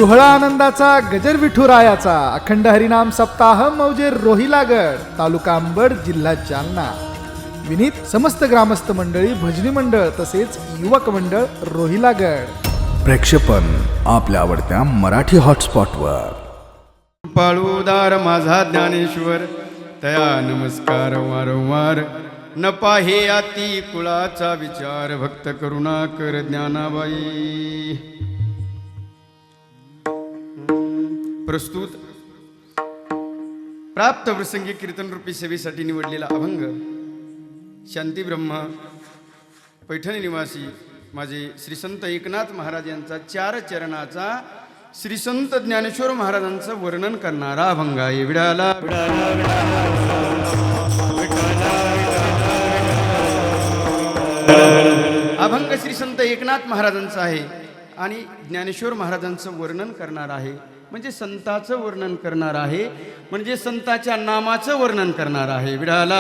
सोहळा आनंदाचा गजर विठुरायाचा अखंड हरिनाम सप्ताह मौजे रोहिलागड तालुका अंबड जिल्हा जालना. विनीत समस्त ग्रामस्थ मंडळी भजनी मंडळ तसेच युवक मंडळ रोहिलागड. प्रेक्षेपण आपल्या आवडत्या मराठी हॉटस्पॉटवर. पाळूदार माझा ज्ञानेश्वर तया नमस्कार वारंवार. न पाहे अति कुळाचा विचार भक्त करुणाकर ज्ञानाबाई. प्रस्तुत प्राप्त प्रसंगी कीर्तन रूपी सेवेसाठी निवडलेला अभंग शांती ब्रह्म पैठणी निवासी माझे श्री संत एकनाथ महाराज यांचा 4 चरणाचा श्री संत ज्ञानेश्वर महाराजांचं वर्णन करणारा अभंग आहे. विडाला अभंग श्री संत एकनाथ महाराजांचा आहे आणि ज्ञानेश्वर महाराजांचं वर्णन करणार आहे. म्हणजे संताचं वर्णन करणार आहे, म्हणजे संताच्या नामाचं वर्णन करणार आहे. विडाला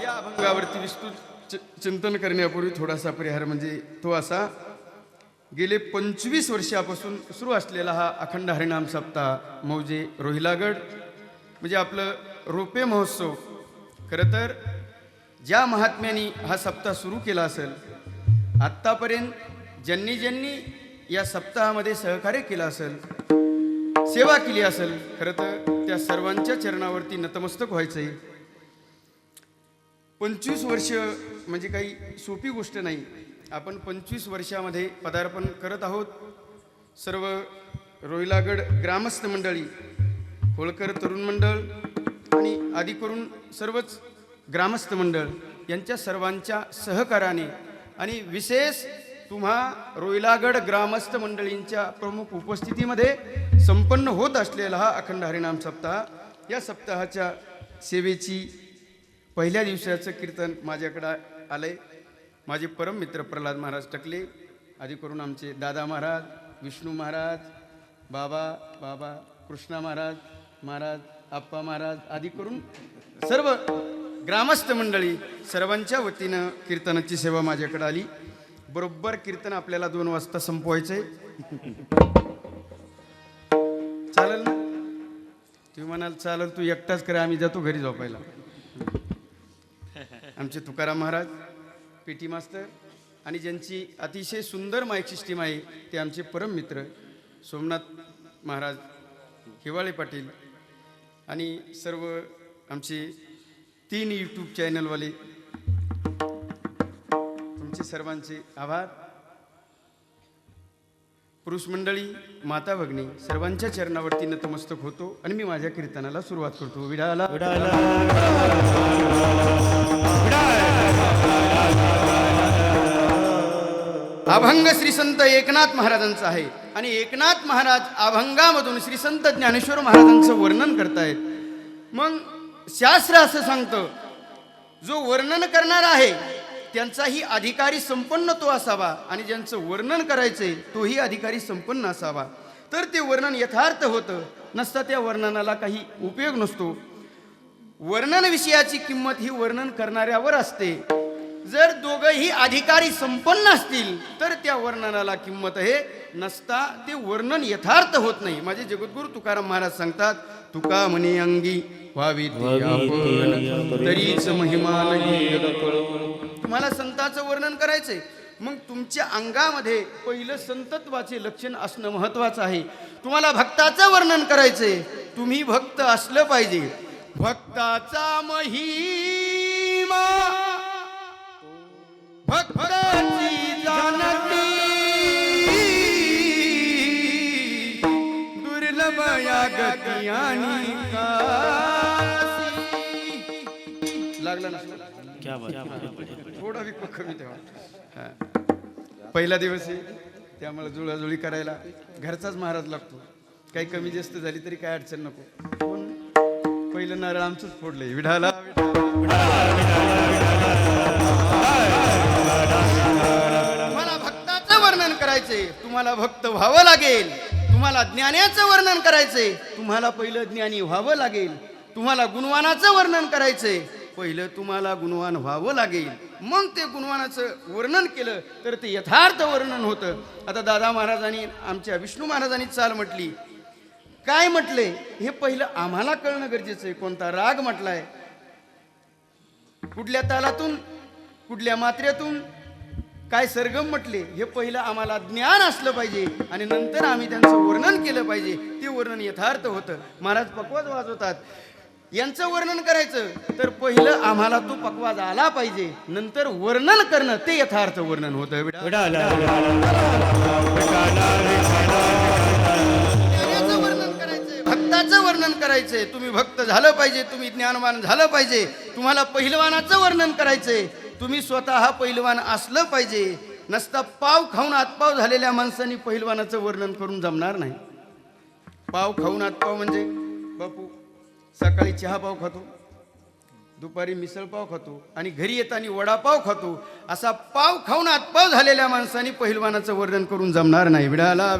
या अभंगावरती विस्तृत चिंतन करण्यापूर्वी थोडासा परिहार म्हणजे तो असा, गेले 25 वर्षापासून सुरू असलेला हा अखंड हरिनाम सप्ताह मौजे रोहिलागड म्हणजे आपलं रोपे महोत्सव. खरं तर ज्या महात्म्याने हा सप्ताह सुरू केला असेल, आत्तापर्यंत ज्यांनी ज्यांनी या सप्ताहामध्ये सहकार्य केलं असेल, सेवा केली असेल, खरं तर त्या सर्वांच्या चरणावरती नतमस्तक व्हायचं आहे. 25 वर्ष म्हणजे काही सोपी गोष्ट नाही. आपण 25 वर्षामध्ये पदार्पण करत आहोत. सर्व रोहिलागड ग्रामस्थ मंडळी, होळकर तरुण मंडळ आणि आदी करून सर्वच ग्रामस्थ मंडळ यांच्या सर्वांच्या सहकार्याने आणि विशेष तुम्हा रोहिलागड ग्रामस्थ मंडळींच्या प्रमुख उपस्थितीमध्ये संपन्न होत असलेला हा अखंड हरिनाम सप्ताह, या सप्ताहाच्या सेवेची पहिल्या दिवसाचं कीर्तन माझ्याकडं आलंय. माझे परम मित्र प्रल्हाद महाराज टकले, आधी करून आमचे दादा महाराज, विष्णू महाराज, बाबा कृष्णा महाराज, आप्पा महाराज आदी करून सर्व ग्रामस्थ मंडळी सर्वांच्या वतीनं कीर्तनाची सेवा माझ्याकडे आली. बरोबर कीर्तन आपल्याला 2 वाजता संपवायचंय. चालेल ना? तुम्ही म्हणाल चालेल, तू एकटाच करा, आम्ही जातो घरी झोपायला. आमचे तुकाराम महाराज पेटी मास्तर आणि ज्यांची अतिशय सुंदर माईक सिस्टीम आहे ते आमचे परम मित्र सोमनाथ महाराज हिवाळे पाटील आणि सर्व आमचे 3 यूट्यूब चॅनलवाले, तुमचे सर्वांचे आभार. पुरुष मंडळी, माता भगिनी सर्वांच्या चरणावरती नतमस्तक होतो आणि मी माझ्या कीर्तनाला सुरुवात करतो. विडाला अभंग श्री संत एकनाथ महाराजांचा आहे आणि एकनाथ महाराज अभंगामधून श्री संत ज्ञानेश्वर महाराजांचं वर्णन करतायत. मग शास्त्र असं सांगतं, जो वर्णन करणार आहे त्यांचाही अधिकारी संपन्न तो असावा आणि ज्यांचं वर्णन करायचंय तोही अधिकारी संपन्न असावा, तर ते वर्णन यथार्थ होतं. नसता त्या वर्णनाला काही उपयोग नसतो. वर्णन विषयाची किंमत ही वर्णन करणाऱ्यावर असते. जर दोघंही अधिकारी संपन्न असतील तर त्या वर्णनाला किंमत आहे, नसता ते वर्णन यथार्थ होत नाही. माझे जगद्गुरु तुकाराम महाराज सांगतात, तुका म्हणे अंगी व्हावी तरीच महिमा नाही. तुम्हाला संतांचं वर्णन करायचंय, मग तुमच्या अंगामध्ये पहिलं संतत्वाचे लक्षण असणं महत्वाचं आहे. तुम्हाला भक्ताचं वर्णन करायचंय, तुम्ही भक्त असलं पाहिजे. भक्ताचा महिमा भक्ताची जाणती, दुर्लभ या गती आणि लागला ना थोडा विक कमी तेव्हा. पहिला दिवस आहे त्यामुळे जुळाजुळी करायला घरचाच महाराज लागतो. काही कमी जास्त झाली तरी काय अडचण नको. पण पहिलं नारळ आमचंच फोडलंय. विढाला तुम्हाला भक्ताचं वर्णन करायचंय, तुम्हाला भक्त व्हावं लागेल. तुम्हाला ज्ञानाचं वर्णन करायचंय, तुम्हाला पहिलं ज्ञानी व्हावं लागेल. तुम्हाला गुणवानाचं वर्णन करायचंय, पहिलं तुम्हाला गुणवान व्हावं लागेल. मग ते गुणवानाचं वर्णन केलं तर ते यथार्थ वर्णन होतं. आता दादा महाराजांनी आमच्या विष्णू महाराजांनी चाल म्हटली, काय म्हटले हे पहिलं आम्हाला कळणं गरजेचं आहे. कोणता राग म्हटलाय, कुठल्या तालातून, कुठल्या मात्र्यातून, काय सरगम म्हटले हे पहिलं आम्हाला ज्ञान असलं पाहिजे आणि नंतर आम्ही त्यांचं वर्णन केलं पाहिजे. ते वर्णन यथार्थ होतं. महाराज पकवाज वाजवतात, यांचं वर्णन करायचं तर पहिलं आम्हाला तो पकवाज आला पाहिजे, नंतर वर्णन करणं ते यथार्थ वर्णन होतं. वर्णन करायचंय, भक्ताचं वर्णन करायचंय. तुम्ही भक्त झालं पाहिजे, तुम्ही ज्ञानवान झालं पाहिजे. तुम्हाला पहिलवानाचं वर्णन करायचंय, तुम्ही स्वतः पहिलवान असलं पाहिजे. नसता पाव खाऊन आतपाव झालेल्या माणसांनी पहिलवानाचं वर्णन करून जमणार नाही. पाव खाऊन आतपाव म्हणजे बापू सकाळी चहा पाव खातो, दुपारी मिसळ पाव खातो आणि घरी येताना वडापाव खातो. असा पाव खाऊन आतपाव झालेल्या माणसांनी पहिलवानाचं वर्णन करून जमणार नाही. विडाला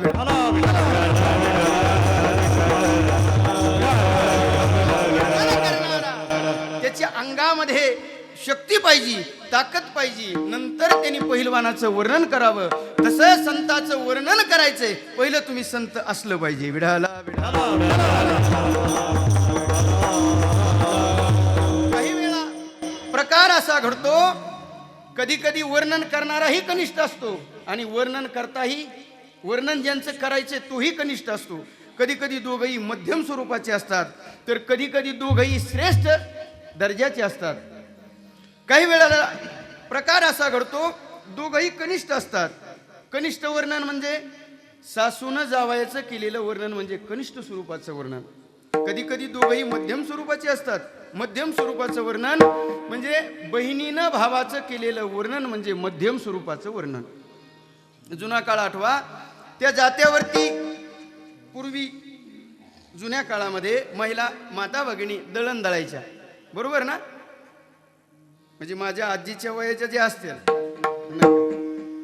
त्याच्या अंगामध्ये शक्ती पाहिजे, ताकद पाहिजे, नंतर त्यांनी पहिलवानाचं वर्णन करावं. तसं संताचं वर्णन करायचंय, पहिलं तुम्ही संत असलं पाहिजे. विडाला काही वेळा प्रकार असा घडतो, कधी कधी वर्णन करणाराही कनिष्ठ असतो आणि वर्णन करताही, वर्णन ज्यांचं करायचे तोही कनिष्ठ असतो. कधी कधी दोघंही मध्यम स्वरूपाचे असतात, तर कधी कधी दोघंही श्रेष्ठ दर्जाचे असतात. काही वेळाला प्रकार असा घडतो, दोघंही कनिष्ठ असतात. कनिष्ठ वर्णन म्हणजे सासूनं जावयाचं केलेलं वर्णन म्हणजे कनिष्ठ स्वरूपाचं वर्णन. कधी कधी दोघंही मध्यम स्वरूपाचे असतात. मध्यम स्वरूपाचं वर्णन म्हणजे बहिणीनं भावाचं केलेलं वर्णन म्हणजे मध्यम स्वरूपाचं वर्णन. जुना काळ आठवा, त्या जात्यावरती पूर्वी जुन्या काळामध्ये महिला माता भगिनी दळण दळायच्या, बरोबर ना? म्हणजे माझ्या आजीच्या वयाच्या जे असतील,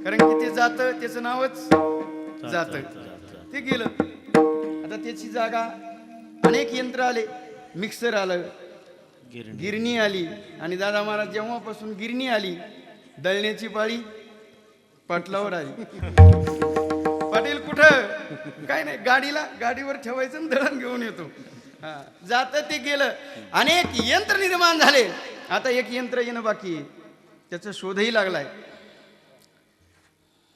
कारण की ते जातं, त्याचं नावच जातं, ते गेलं. आता त्याची जागा अनेक यंत्र आले, मिक्सर आलं, गिरणी आली. आणि दादा महाराज जेव्हापासून गिरणी आली, दळण्याची पाळी पाटलावर आली. पाटील कुठं? काय नाही, गाडीवर ठेवायचं आणि दळण घेऊन येतो. जातं ते गेलं. अनेक यंत्र निर्माण झाले. आता एक यंत्र येणं बाकी आहे, त्याचा शोधही लागलाय.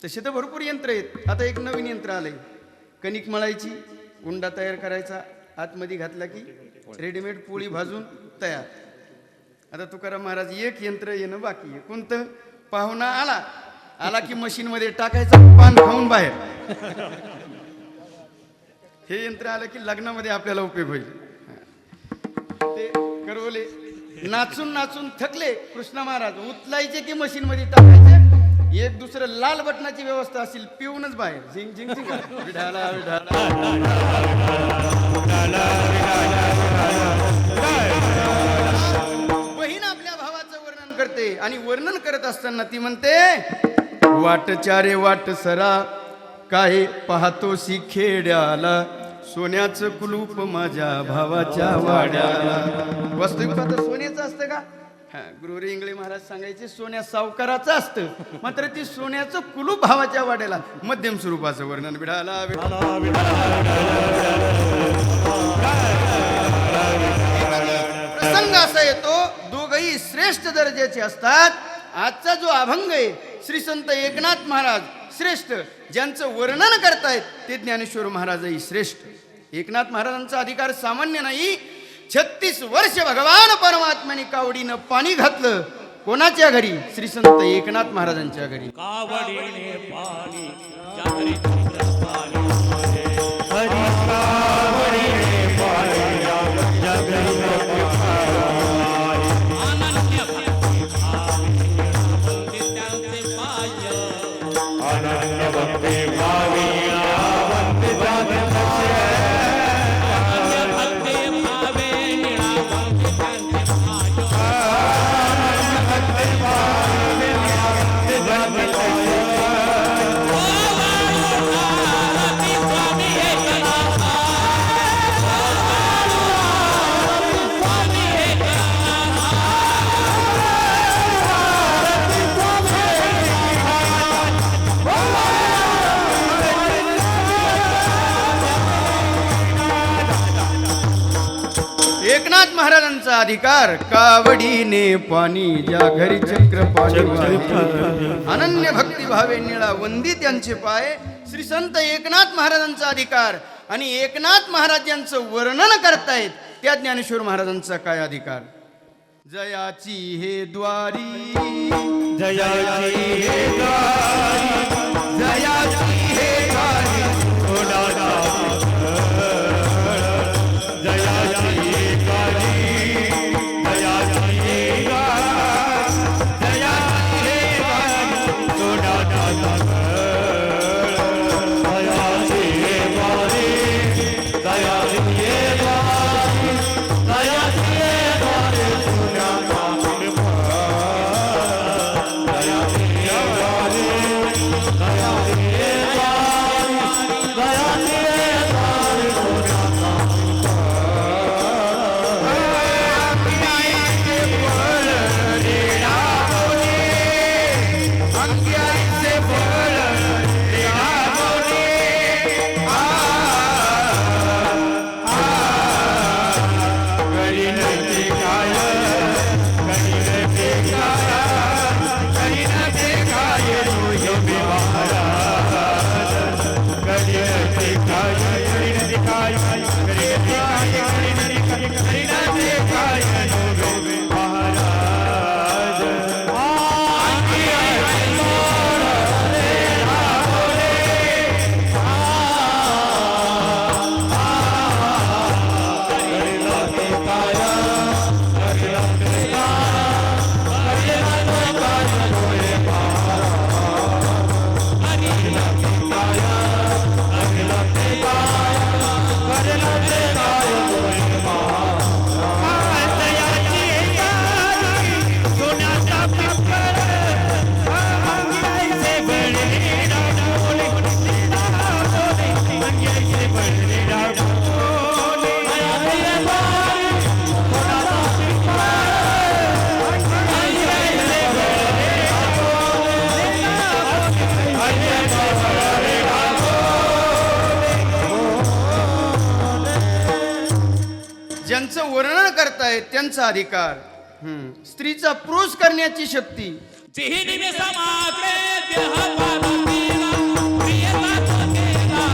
तसे तर भरपूर यंत्र आहेत. आता एक नवीन यंत्र आलंय, कणिक मळायची, उंडा तयार करायचा, आतमध्ये घातला की रेडीमेड पोळी भाजून तयार. आता तुकाराम महाराज एक यंत्र येणं बाकी आहे. कोणतं? पाहुणा आला की मशीनमध्ये टाकायचं, पान खाऊन बाहेर. हे यंत्र आलं की लग्नामध्ये आपल्याला उपयोग होईल. ते करवले नाचून नाचून थकले कृष्ण महाराज, उचलायचे की मशीन मध्ये टाकायचे. एक दुसरं लाल बटनाची व्यवस्था असेल, पिऊनच बाहेर झिंग झिंग झिंग. विढाला विढाला. बहीण आपल्या भावाचं वर्णन करते आणि वर्णन करत असताना ती म्हणते, वाट चारे वाट सरा, काय पाहतोसी खेड्याला, सोन्याचं कुलूप माझ्या भावाच्या वाड्याला. वास्तविक आता सोन्याचं असतं का? गुरुहरी इंगळे महाराज सांगायचे, सोन्या सावकाराचं असतं, मात्र ती सोन्याचं कुलूप भावाच्या वाड्याला. मध्यम स्वरूपाचं वर्णन. विढाला प्रसंग असा येतो, दोघही श्रेष्ठ दर्जाचे असतात. आजचा जो अभंग आहे, श्री संत एकनाथ महाराज श्रेष्ठ, ज्यांचं वर्णन करतायत ते ज्ञानेश्वर महाराजही श्रेष्ठ. एकनाथ महाराजांचा अधिकार सामान्य नाही. 36 वर्ष भगवान परमात्म्याने कावडीनं पाणी घातलं. कोणाच्या घरी? श्री संत एकनाथ महाराजांच्या घरी. कावडीने पाणी जागरी पाणी हरी कावडीने पाणी जागरी अनन्य भक्ती भावी त्यांचे पाय अनन्य भक्ती भावी महाराजांचा अधिकार कावडीने पाणी ज्या घरी चक्र पाणी अनन्य भक्ती भावे निळा वंदी त्यांचे पाय श्री संत एकनाथ महाराजांचा अधिकार आणि एकनाथ महाराज यांचं वर्णन करतायत त्या ज्ञानेश्वर महाराजांचा काय अधिकार जयाची हे द्वारी जयाची हे द्वारी जयाची हे द्वारी ज्यांचं वर्णन करतायत त्यांचा अधिकार स्त्रीचा पुरुष करण्याची शक्ती चिहिनी समाग्रे देह पालतीला प्रियता केला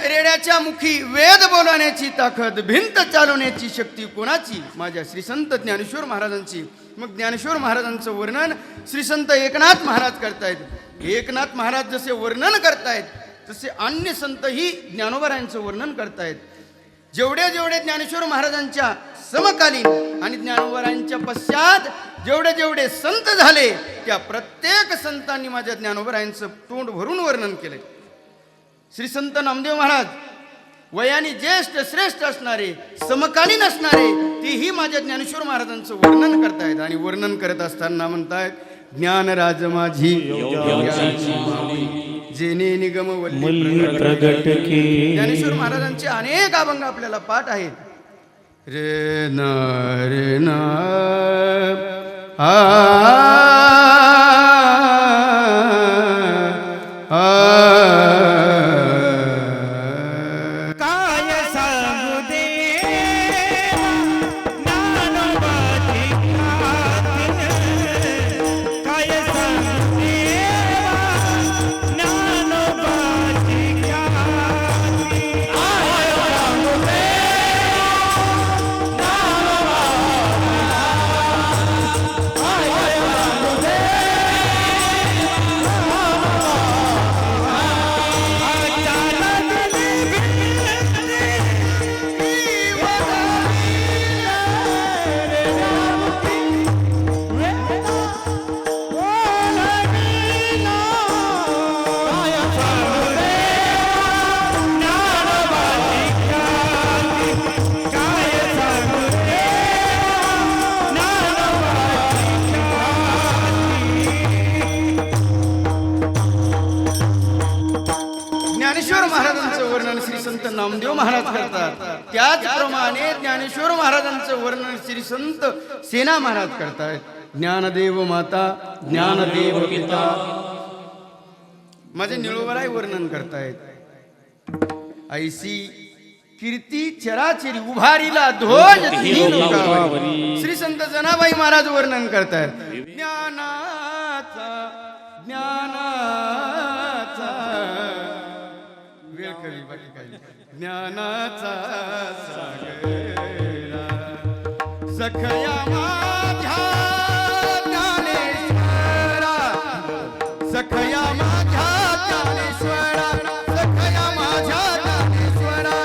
रेड्याच्या मुखी वेद बोलवण्याची ताकद भिंत चालवण्याची शक्ती कोणाची माझ्या श्री संत ज्ञानेश्वर महाराजांची मग ज्ञानेश्वर महाराजांचं वर्णन श्री संत एकनाथ महाराज करतायत एकनाथ महाराज जसे वर्णन करतायत तसे अन्य संतही ज्ञानोबरायांचं वर्णन करतायत जेवढे जेवढे ज्ञानेश्वर महाराजांच्या समकालीन आणि ज्ञानोबरायांच्या पश्चात जेवढे जेवढे संत झाले त्या प्रत्येक संतांनी माझ्या ज्ञानोबरायांचं तोंड भरून वर्णन केलंय श्री संत नामदेव महाराज वयाने ज्येष्ठ श्रेष्ठ असणारे समकालीन असणारे तेही माझ्या ज्ञानेश्वर महाराजांचं वर्णन करतायत आणि वर्णन करत असताना म्हणतायत ज्ञानराज माझी जेने निगम वल्ली प्रगट की ज्ञानेश्वर महाराजांचे अनेक अभंग आपल्याला पाठ आहेत रे न रे न नामदेव महाराज करतात त्याचप्रमाणे ज्ञानेश्वर महाराजांचं वर्णन श्री संत सेना महाराज करतात ज्ञानदेव माता ज्ञानदेव पिता माझे निळोबराय वर्णन करतायत. ऐसी कीर्ती चराचरी उभारीला ध्वज तिन्ही लोकावरी. श्री संत जनाबाई महाराज वर्णन करतायत. ज्ञानाचा वेळ कमी बाकी काही. ज्ञानाचा सागरा सखया माझ्या ज्ञानेश्वरा, सखया माझ्या ज्ञानेश्वरा, सखया माझ्या ज्ञानेश्वरा.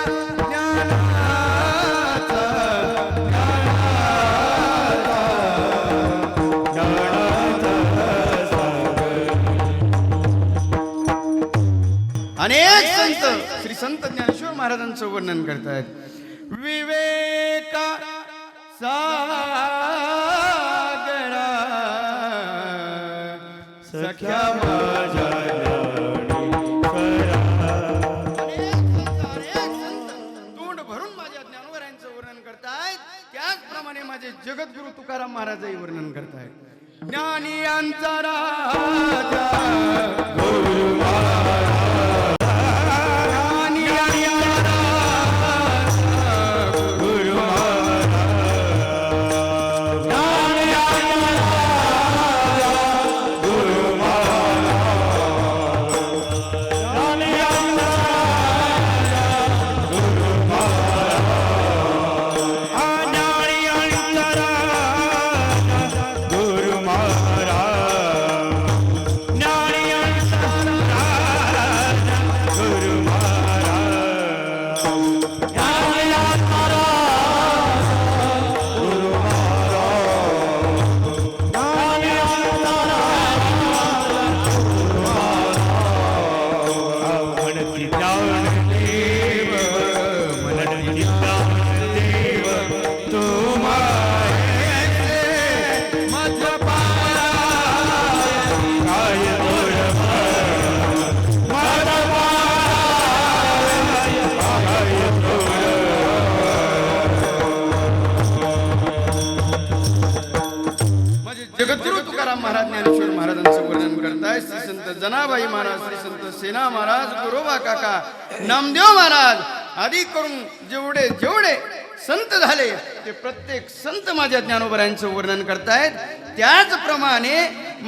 अनेक संत श्री संत ज्ञानेश्वर महाराजांचं वर्णन करतायत. विवेका सागरा सख्या माझ्या ज्ञानेश्वरा. अनेक संत तोंड भरून माझ्या ज्ञानोबरायांचं वर्णन करतायत. त्याचप्रमाणे माझे जगद्गुरु तुकाराम महाराजही वर्णन करतायत. ज्ञानियांचा राजा गुरु जगद्गुरु तुकाराम महाराज ज्ञानेश्वर महाराजांचं वर्णन करताय. श्री संत जनाबाई महाराज, श्री संत सेना महाराज, गुरोबा काका, नामदेव महाराज आदी करून जेवढे जेवढे संत झाले ते प्रत्येक संत माझ्या ज्ञानोबरायांचं वर्णन करतायत. त्याचप्रमाणे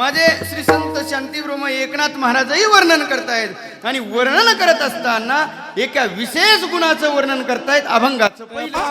माझे श्री संत शांतीब्रह्म एकनाथ महाराजही वर्णन करतायत. आणि वर्णन करत असताना एका विशेष गुणाचं वर्णन करतायत. अभंगाचं पहिलं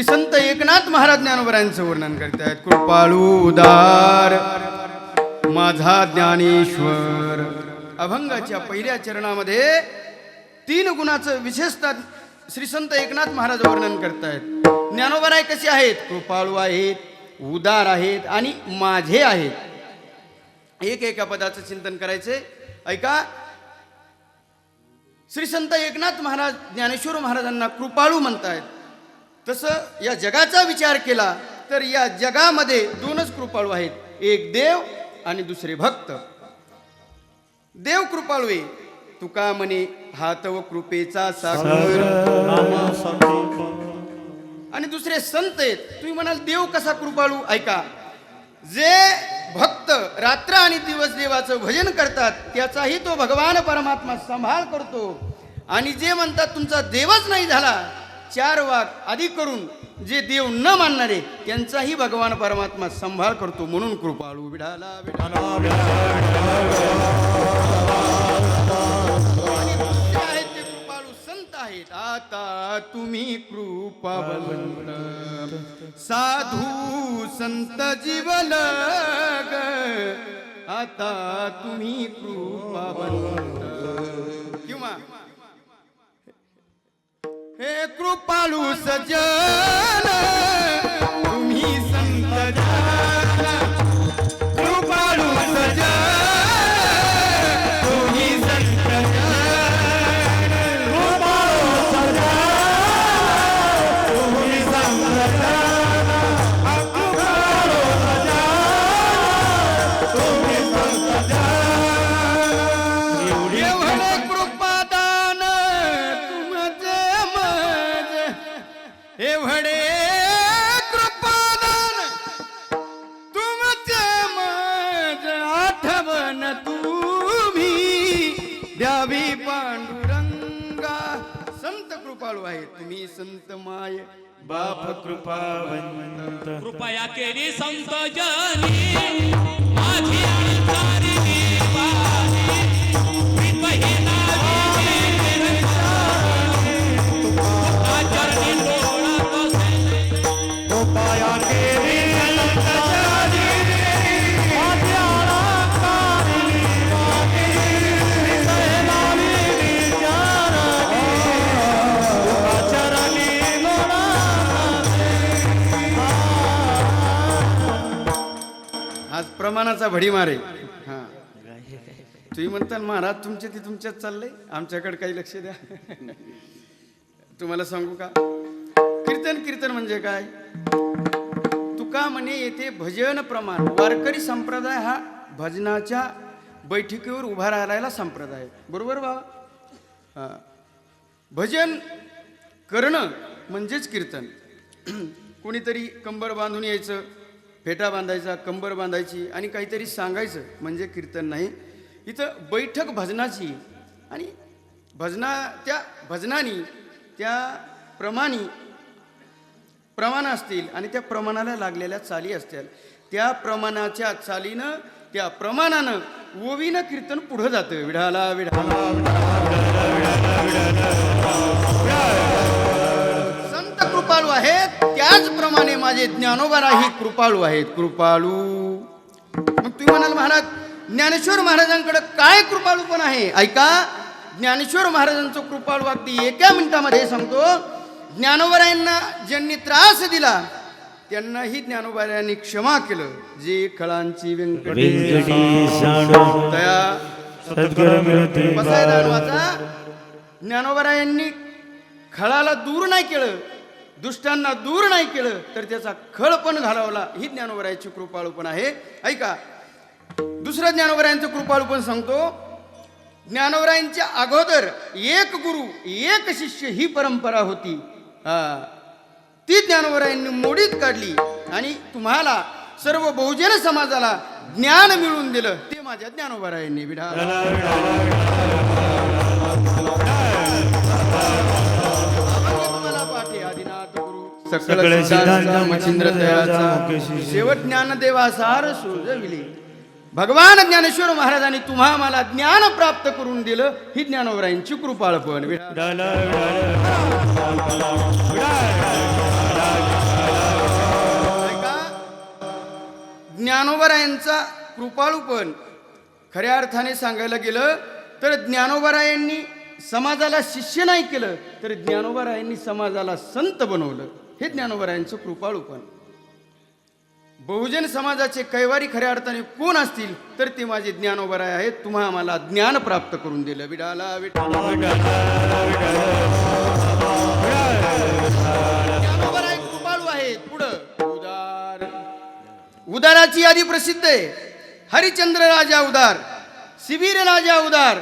श्री संत एकनाथ महाराज ज्ञानोबरायांचं वर्णन करतायत. कृपाळू उदार माझा ज्ञानेश्वर. अभंगाच्या पहिल्या चरणामध्ये 3 गुणाचं विशेषतः श्री संत एकनाथ महाराज वर्णन करतायत. ज्ञानोबराय कसे आहेत? कृपाळू आहेत, उदार आहेत आणि माझे आहेत. एका पदाचं चिंतन करायचे. ऐका, श्री संत एकनाथ महाराज ज्ञानेश्वर महाराजांना कृपाळू म्हणतायत. तसं या जगाचा विचार केला तर या जगामध्ये 2च कृपाळू आहेत, एक देव आणि दुसरे भक्त. देव कृपाळू आहे, तुका म्हणे हात व कृपेचा सागर. आणि दुसरे संत आहेत. तुम्ही म्हणाल देव कसा कृपाळू? ऐका, जे भक्त रात्र आणि दिवस देवाचं भजन करतात त्याचाही तो भगवान परमात्मा सांभाळ करतो. आणि जे म्हणतात तुमचा देवच नाही झाला, 4 वाक आधी करून जे देव न मानणारे त्यांचाही भगवान परमात्मा सांभाळ करतो. म्हणून कृपाळू. विठाला विठाला. आहेत ते कृपाळू संत आहेत. आता तुम्ही कृपावंत साधू संत जीवन ग. आता तुम्ही कृपावंत. किंवा हे कृपाळू सजन तुम्ही संत जन. कृपाळू सजन तुम्ही संत जन. कृपाळू सजन तुम्ही संत जन. कृपाळू सजन तुम्ही संत जन. एवढे कृपादान तुमचे एवढे कृपादान तुमचे मज आठवण तुम्ही द्यावी पांडुरंगा. संत कृपाळू आहे, तुम्ही संत माय बाप कृपावंत. कृपया केली संत जनी माझी विचारी देवानी. कृपही नावी आचरणी डोळा कसे. कृपया केली संत जनी माझी अलंकारी वाणी. हृदयाली विचारणी आचरणी डोळा. आज प्रमाणाचा भडीमार आहे. हा, तुम्ही म्हणता महाराज तुमचे ते तुमच्यात चाललंय, आमच्याकडे काही लक्ष द्या. तुम्हाला सांगू का, कीर्तन म्हणजे काय? तुका म्हणे येथे भजन प्रमाण. वारकरी संप्रदाय हा भजनाच्या बैठकीवर उभा राहिलेला संप्रदाय आहे. बरोबर बाबा? हा, भजन करणं म्हणजेच कीर्तन. कोणीतरी कंबर बांधून यायचं, फेटा बांधायचा, कंबर बांधायची आणि काहीतरी सांगायचं म्हणजे कीर्तन नाही. इथं बैठक भजनाची. आणि त्या भजनानी त्या प्रमाण असतील आणि त्या प्रमाणाला लागलेल्या चाली असतील. त्या प्रमाणाच्या चालीनं त्या प्रमाणानं ओवीनं कीर्तन पुढं जातं. विढाला विढाला. संत कृपाळू आहेत, त्याचप्रमाणे माझे ज्ञानोबाराही कृपाळू आहेत. कृपाळू. मग तुम्ही म्हणाल महाराज ज्ञानेश्वर महाराजांकडे काय कृपाळूपण आहे? ऐका, ज्ञानेश्वर महाराजांचं कृपाळू अगदी 1 मिनिटामध्ये सांगतो. ज्ञानोबारायांना ज्यांनी त्रास दिला त्यांनाही ज्ञानोबारायांनी क्षमा केलं. जे खळांची व्यंकटेश ज्ञानोबारायांनी खळाला दूर नाही केलं, दुष्टांना दूर नाही केलं, तर त्याचा खळ पण घालवला. ही ज्ञानोबारायांची कृपाळूपण आहे. ऐका, दुसरं ज्ञानोबारायांचं कृपाळूपण सांगतो. ज्ञानोबारायांच्या अगोदर 1 गुरु 1 शिष्य ही परंपरा होती. ती ज्ञानोबारायांनी मोडीत काढली आणि तुम्हाला सर्व बहुजन समाजाला ज्ञान मिळवून दिलं. ते माझ्या ज्ञानोबारायांनी. तुम्हाला पाठे आदिनाथ गुरु सकळ सिद्धांत मच्छिंद्र तयाचा शेवट ज्ञानदेवा सार सोजविले. भगवान ज्ञानेश्वर महाराजांनी तुम्हा मला ज्ञान प्राप्त करून दिलं. ही ज्ञानोबारायांची कृपाळपण. ज्ञानोबरायांचा कृपाळूपण खऱ्या अर्थाने सांगायला गेलं तर ज्ञानोबरायांनी समाजाला शिष्य नाही केलं, तर ज्ञानोबरायांनी समाजाला संत बनवलं. हे ज्ञानोबरायांचं कृपाळूपण. बहुजन समाजाचे कैवारी खऱ्या अर्थाने कोण असतील तर ते माझे ज्ञानोबराय आहेत. तुम्हा आम्हाला ज्ञान प्राप्त करून दिलं. विडाला ज्ञानोबराय कृपाळू आहेत. पुढं उदार. उदाराची यादी प्रसिद्ध आहे. हरिश्चंद्र राजा उदार, शिबिर राजा उदार,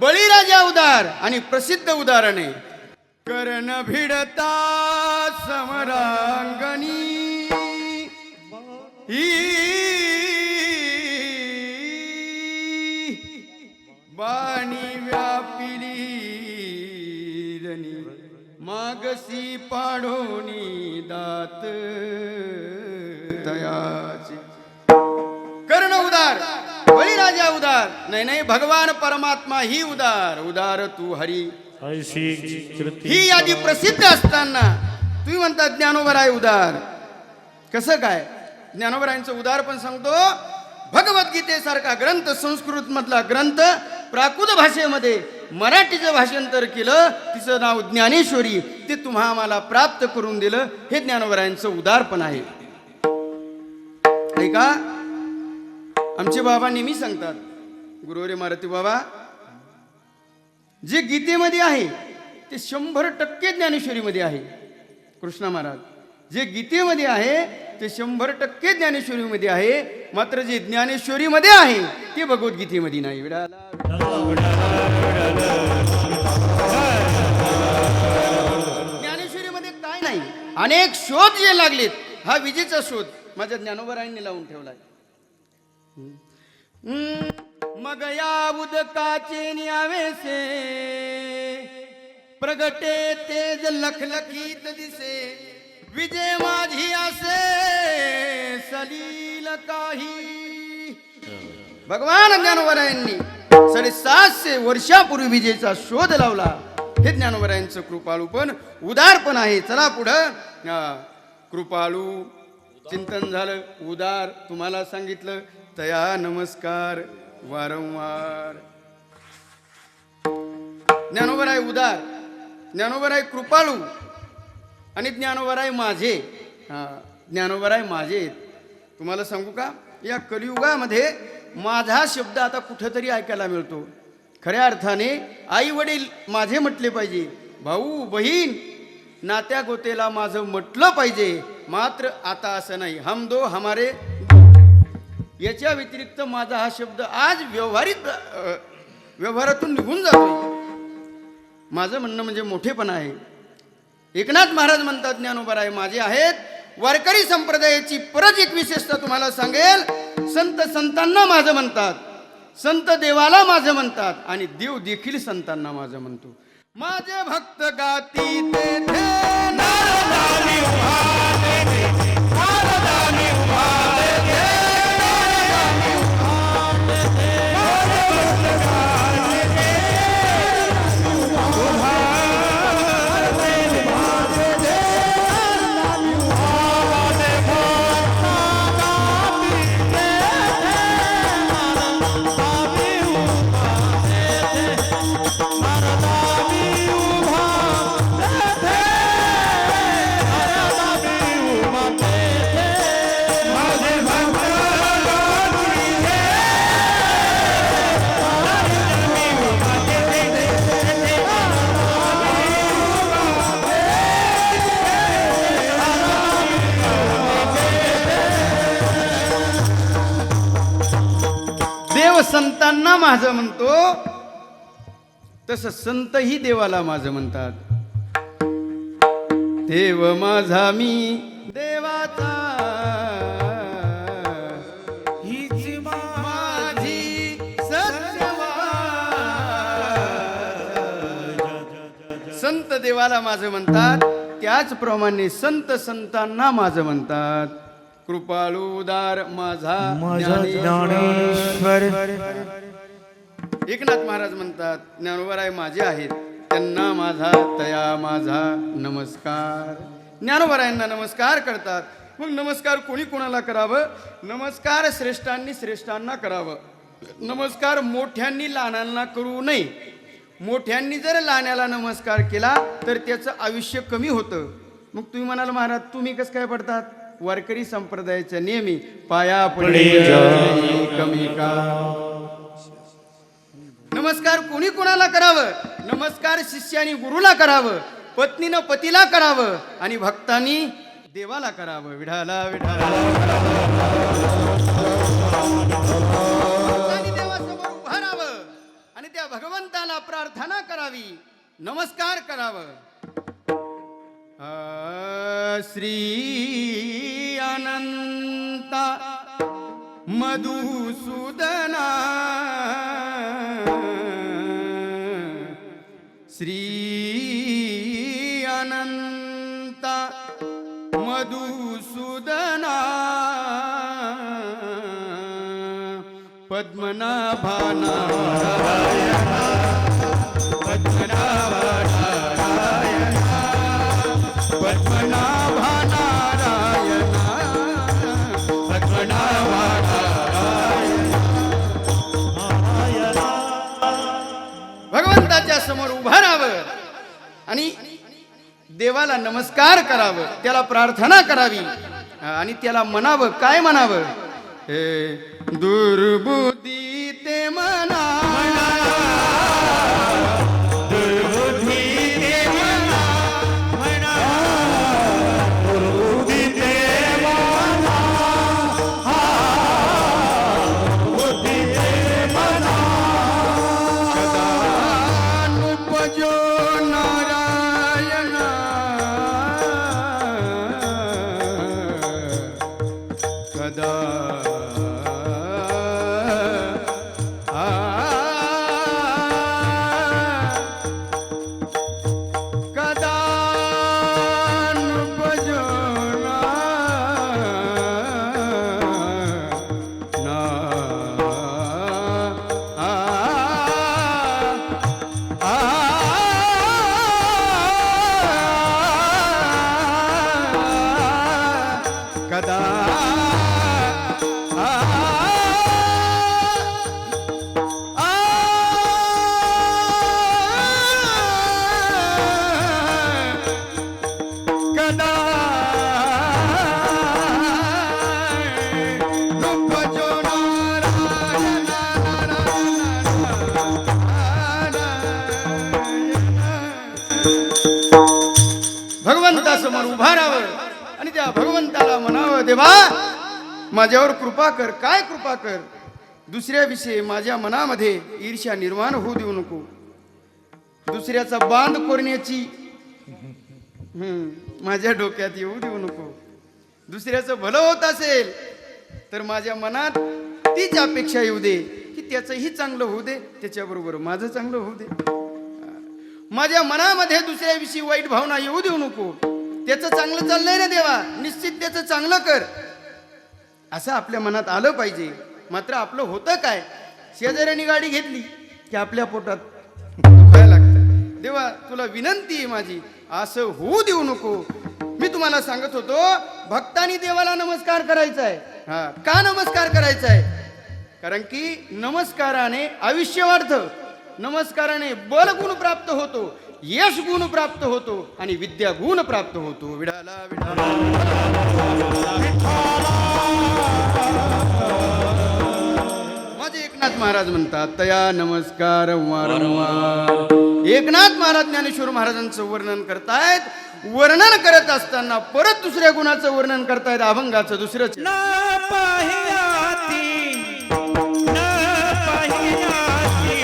बळीराजा उदार आणि प्रसिद्ध उदाहरणे. कर्ण भिडता समरांगणी बाणी व्यापिली रणी मागसी पाडोनी दात तयाचे. कर्ण उदार, बळीराजा उदार. नाही भगवान परमात्मा ही उदार. उदार तू हरी. ही यादी प्रसिद्ध असताना तुम्ही म्हणता ज्ञानोबराय उदार. कसं काय? ज्ञानोबरायांचं उदार पण सांगतो. भगवद्गीतेसारखा ग्रंथ, संस्कृत मधला ग्रंथ प्राकृत भाषेमध्ये मराठीचं भाषांतर केलं. तिचं नाव ज्ञानेश्वरी. ते तुम्हा आम्हाला प्राप्त करून दिलं. हे ज्ञानोबरायांचं उदार पण आहे. ऐका, आमचे बाबा नेहमी सांगतात, गुरुवरे मारुती बाबा, जे गीतेमध्ये आहे ते 100% ज्ञानेश्वरीमध्ये आहे. कृष्णा महाराज, जे गीतेमध्ये आहे ते 100% ज्ञानेश्वरीमध्ये आहे. मात्र जे ज्ञानेश्वरीमध्ये आहे ते भगवद्गीतेमध्ये नाही. ज्ञानेश्वरीमध्ये काय नाही. अनेक शोध जे लागलेत, हा विजेचा शोध माझ्या ज्ञानोबरायांनी लावून ठेवलाय. मग या उदकाचे न्यावेसे प्रगटे तेज लखलखीत दिसे. विजय माझी असे सलील काही. भगवान ज्ञानोबरायांनी 750 वर्षापूर्वी विजेचा शोध लावला. हे ज्ञानोबरायांचं कृपाळूपण, उदारपण आहे. चला पुढं. कृपाळू चिंतन झालं. उदार तुम्हाला सांगितलं. तया नमस्कार वारंवार. ज्ञानोबराय उदार, ज्ञानोबराय कृपाळू आणि ज्ञानोबराय माझे. ज्ञानोबराय माझे. तुम्हाला सांगू का, या कलियुगामध्ये माझा शब्द आता कुठेतरी ऐकायला मिळतो. खऱ्या अर्थाने आई वडील माझे म्हटले पाहिजे, भाऊ बहीण नात्या गोतेला माझं म्हटलं पाहिजे. मात्र आता असं नाही. हम दो हमारे दो. याच्या व्यतिरिक्त माझा हा शब्द आज व्यवहारातून निघून जातो. माझं म्हणणं म्हणजे मोठेपणा आहे. एकनाथ महाराज म्हणतात ज्ञानोबराय माझे आहेत. वारकरी संप्रदायाची परत एक विशेषता तुम्हाला सांगेल. संत संतांना माझं म्हणतात, संत देवाला माझं म्हणतात आणि देव देखील संतांना माझं म्हणतो. माझे भक्त गाती तेथे नारदानी उभाले ते, नारदानी उभाले ते, नारदानी उभाले ते, माझे भक्त गाती ते, उभाले ते, उभाले ते, नारदानी उभाले भक्त गाती तेथे, नारदानी उभाले ते, नारदानी देव संतांना माझं म्हणतो, तसं संतही देवाला माझं म्हणतात. देव माझा मी देवाचा, हीच माझी सत्यवाद. संत देवाला माझं म्हणतात, त्याचप्रमाणे संत संतांना माझं म्हणतात. कृपाळू उदार माझा ज्ञानेश्वर. एकनाथ महाराज म्हणतात ज्ञानोबराय माझे आहेत, त्यांना माझा तया माझा नमस्कार. ज्ञानोबरायांना नमस्कार करतात. मग नमस्कार कोणी कोणाला करावं? नमस्कार श्रेष्ठांनी श्रेष्ठांना करावं. नमस्कार मोठ्यांनी लहानांना करू नये. मोठ्यांनी जर लहान्याला नमस्कार केला तर त्याचं आयुष्य कमी होतं. मग तुम्ही म्हणाल महाराज तुम्ही कसं काय पडतात? वारकरी संप्रदायाच्या नेहमी पाया पडे कमी का. नमस्कार कोणी कोणाला करावं? नमस्कार शिष्याने गुरुला करावं, पत्नीनं पतीला करावं आणि भक्तांनी देवाला करावं. विठाला विठाला भक्तांनी देवासमोर उभं राहावं आणि त्या भगवंताला प्रार्थना करावी, नमस्कार करावं. श्री अनंता मधुसूदना श्री अनंता मधुसूदना पद्मनाभा नारायणा पद्मनाभा नारायणा पद्मनाभा नारायणा पद्मनाभा नारायणा. भगवंताच्या समोर उभं राहावं आणि देवाला नमस्कार करावं, त्याला प्रार्थना करावी आणि त्याला म्हणावं. काय म्हणावं? हे दुर्बुद्धी ते म्हणा, दुर्बुद्धी ते म्हणा, दुर्बुद्धी ते म्हणा, बुद्धी ते म्हणा. सदानुपजो नारायण कदा कदानुपजो कदा कदा उपजो नारायण भगवंतासमोर उभा राहावं आणि त्या भगवंताला म्हणावं, देवा माझ्यावर कृपा कर. काय कृपा कर? दुसऱ्याविषयी माझ्या मनामध्ये ईर्ष्या निर्माण होऊ देऊ नको. दुसऱ्याचा बांध करण्याची माझ्या डोक्यात येऊ देऊ नको. दुसऱ्याचं भलं होत असेल तर माझ्या मनात तीच अपेक्षा येऊ दे की त्याचंही चांगलं होऊ दे, त्याच्याबरोबर माझं चांगलं होऊ दे. माझ्या मनामध्ये दुसऱ्याविषयी वाईट भावना येऊ देऊ नको. त्याचं चांगलं चाललंय ना देवा, निश्चित त्याचं चांगलं कर असं आपल्या मनात आलं पाहिजे. मात्र आपलं होतं काय? शेजाऱ्याने गाडी घेतली की आपल्या पोटात दुखायला लागतं. देवा तुला विनंती आहे माझी, असं होऊ देऊ नको. मी तुम्हाला सांगत होतो भक्तांनी देवाला नमस्कार करायचा आहे. हा का नमस्कार करायचा आहे? कारण की नमस्काराने आयुष्य वाढतं, नमस्काराने बल गुण प्राप्त होतो, यश गुण प्राप्त होतो आणि विद्या गुण प्राप्त होतो. विडाला विडाला माझे एकनाथ महाराज म्हणतात तया नमस्कार वारंवार. एकनाथ महाराज ज्ञानेश्वर महाराजांचं वर्णन करतायत. वर्णन करत असताना परत दुसऱ्या गुणाचं वर्णन करतायत, अभंगाचं दुसरंच. न पाहियाती, न पाहियाती,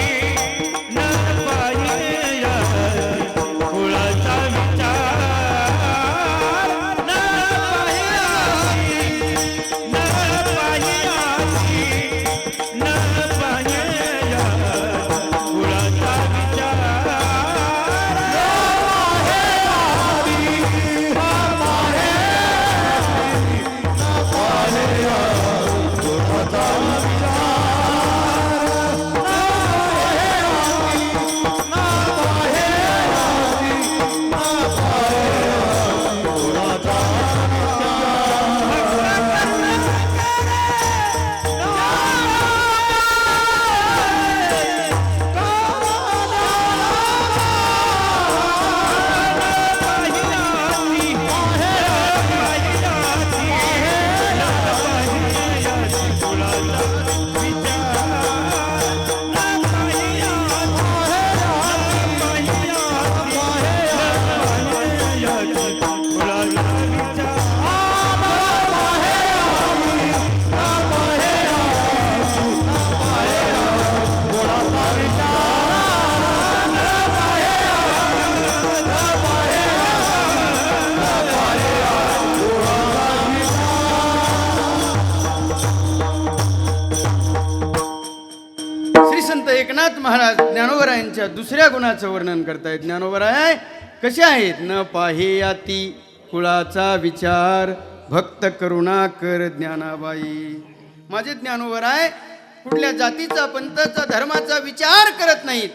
न पाहिया कुळाचा विचार. न पाहियाती, न पाहियाती, न पाहिया कुळाचा विचार. एकनाथ महाराज ज्ञानोबरायांच्या दुसऱ्या गुणाचं वर्णन करतायत. ज्ञानोबराय कसे आहेत? न पाहे याती कुळाचा विचार, भक्त करुणा कर ज्ञानाबाई. माझे ज्ञानोबराय कुठल्या जातीचा, पंथाचा, धर्माचा विचार करत नाहीत.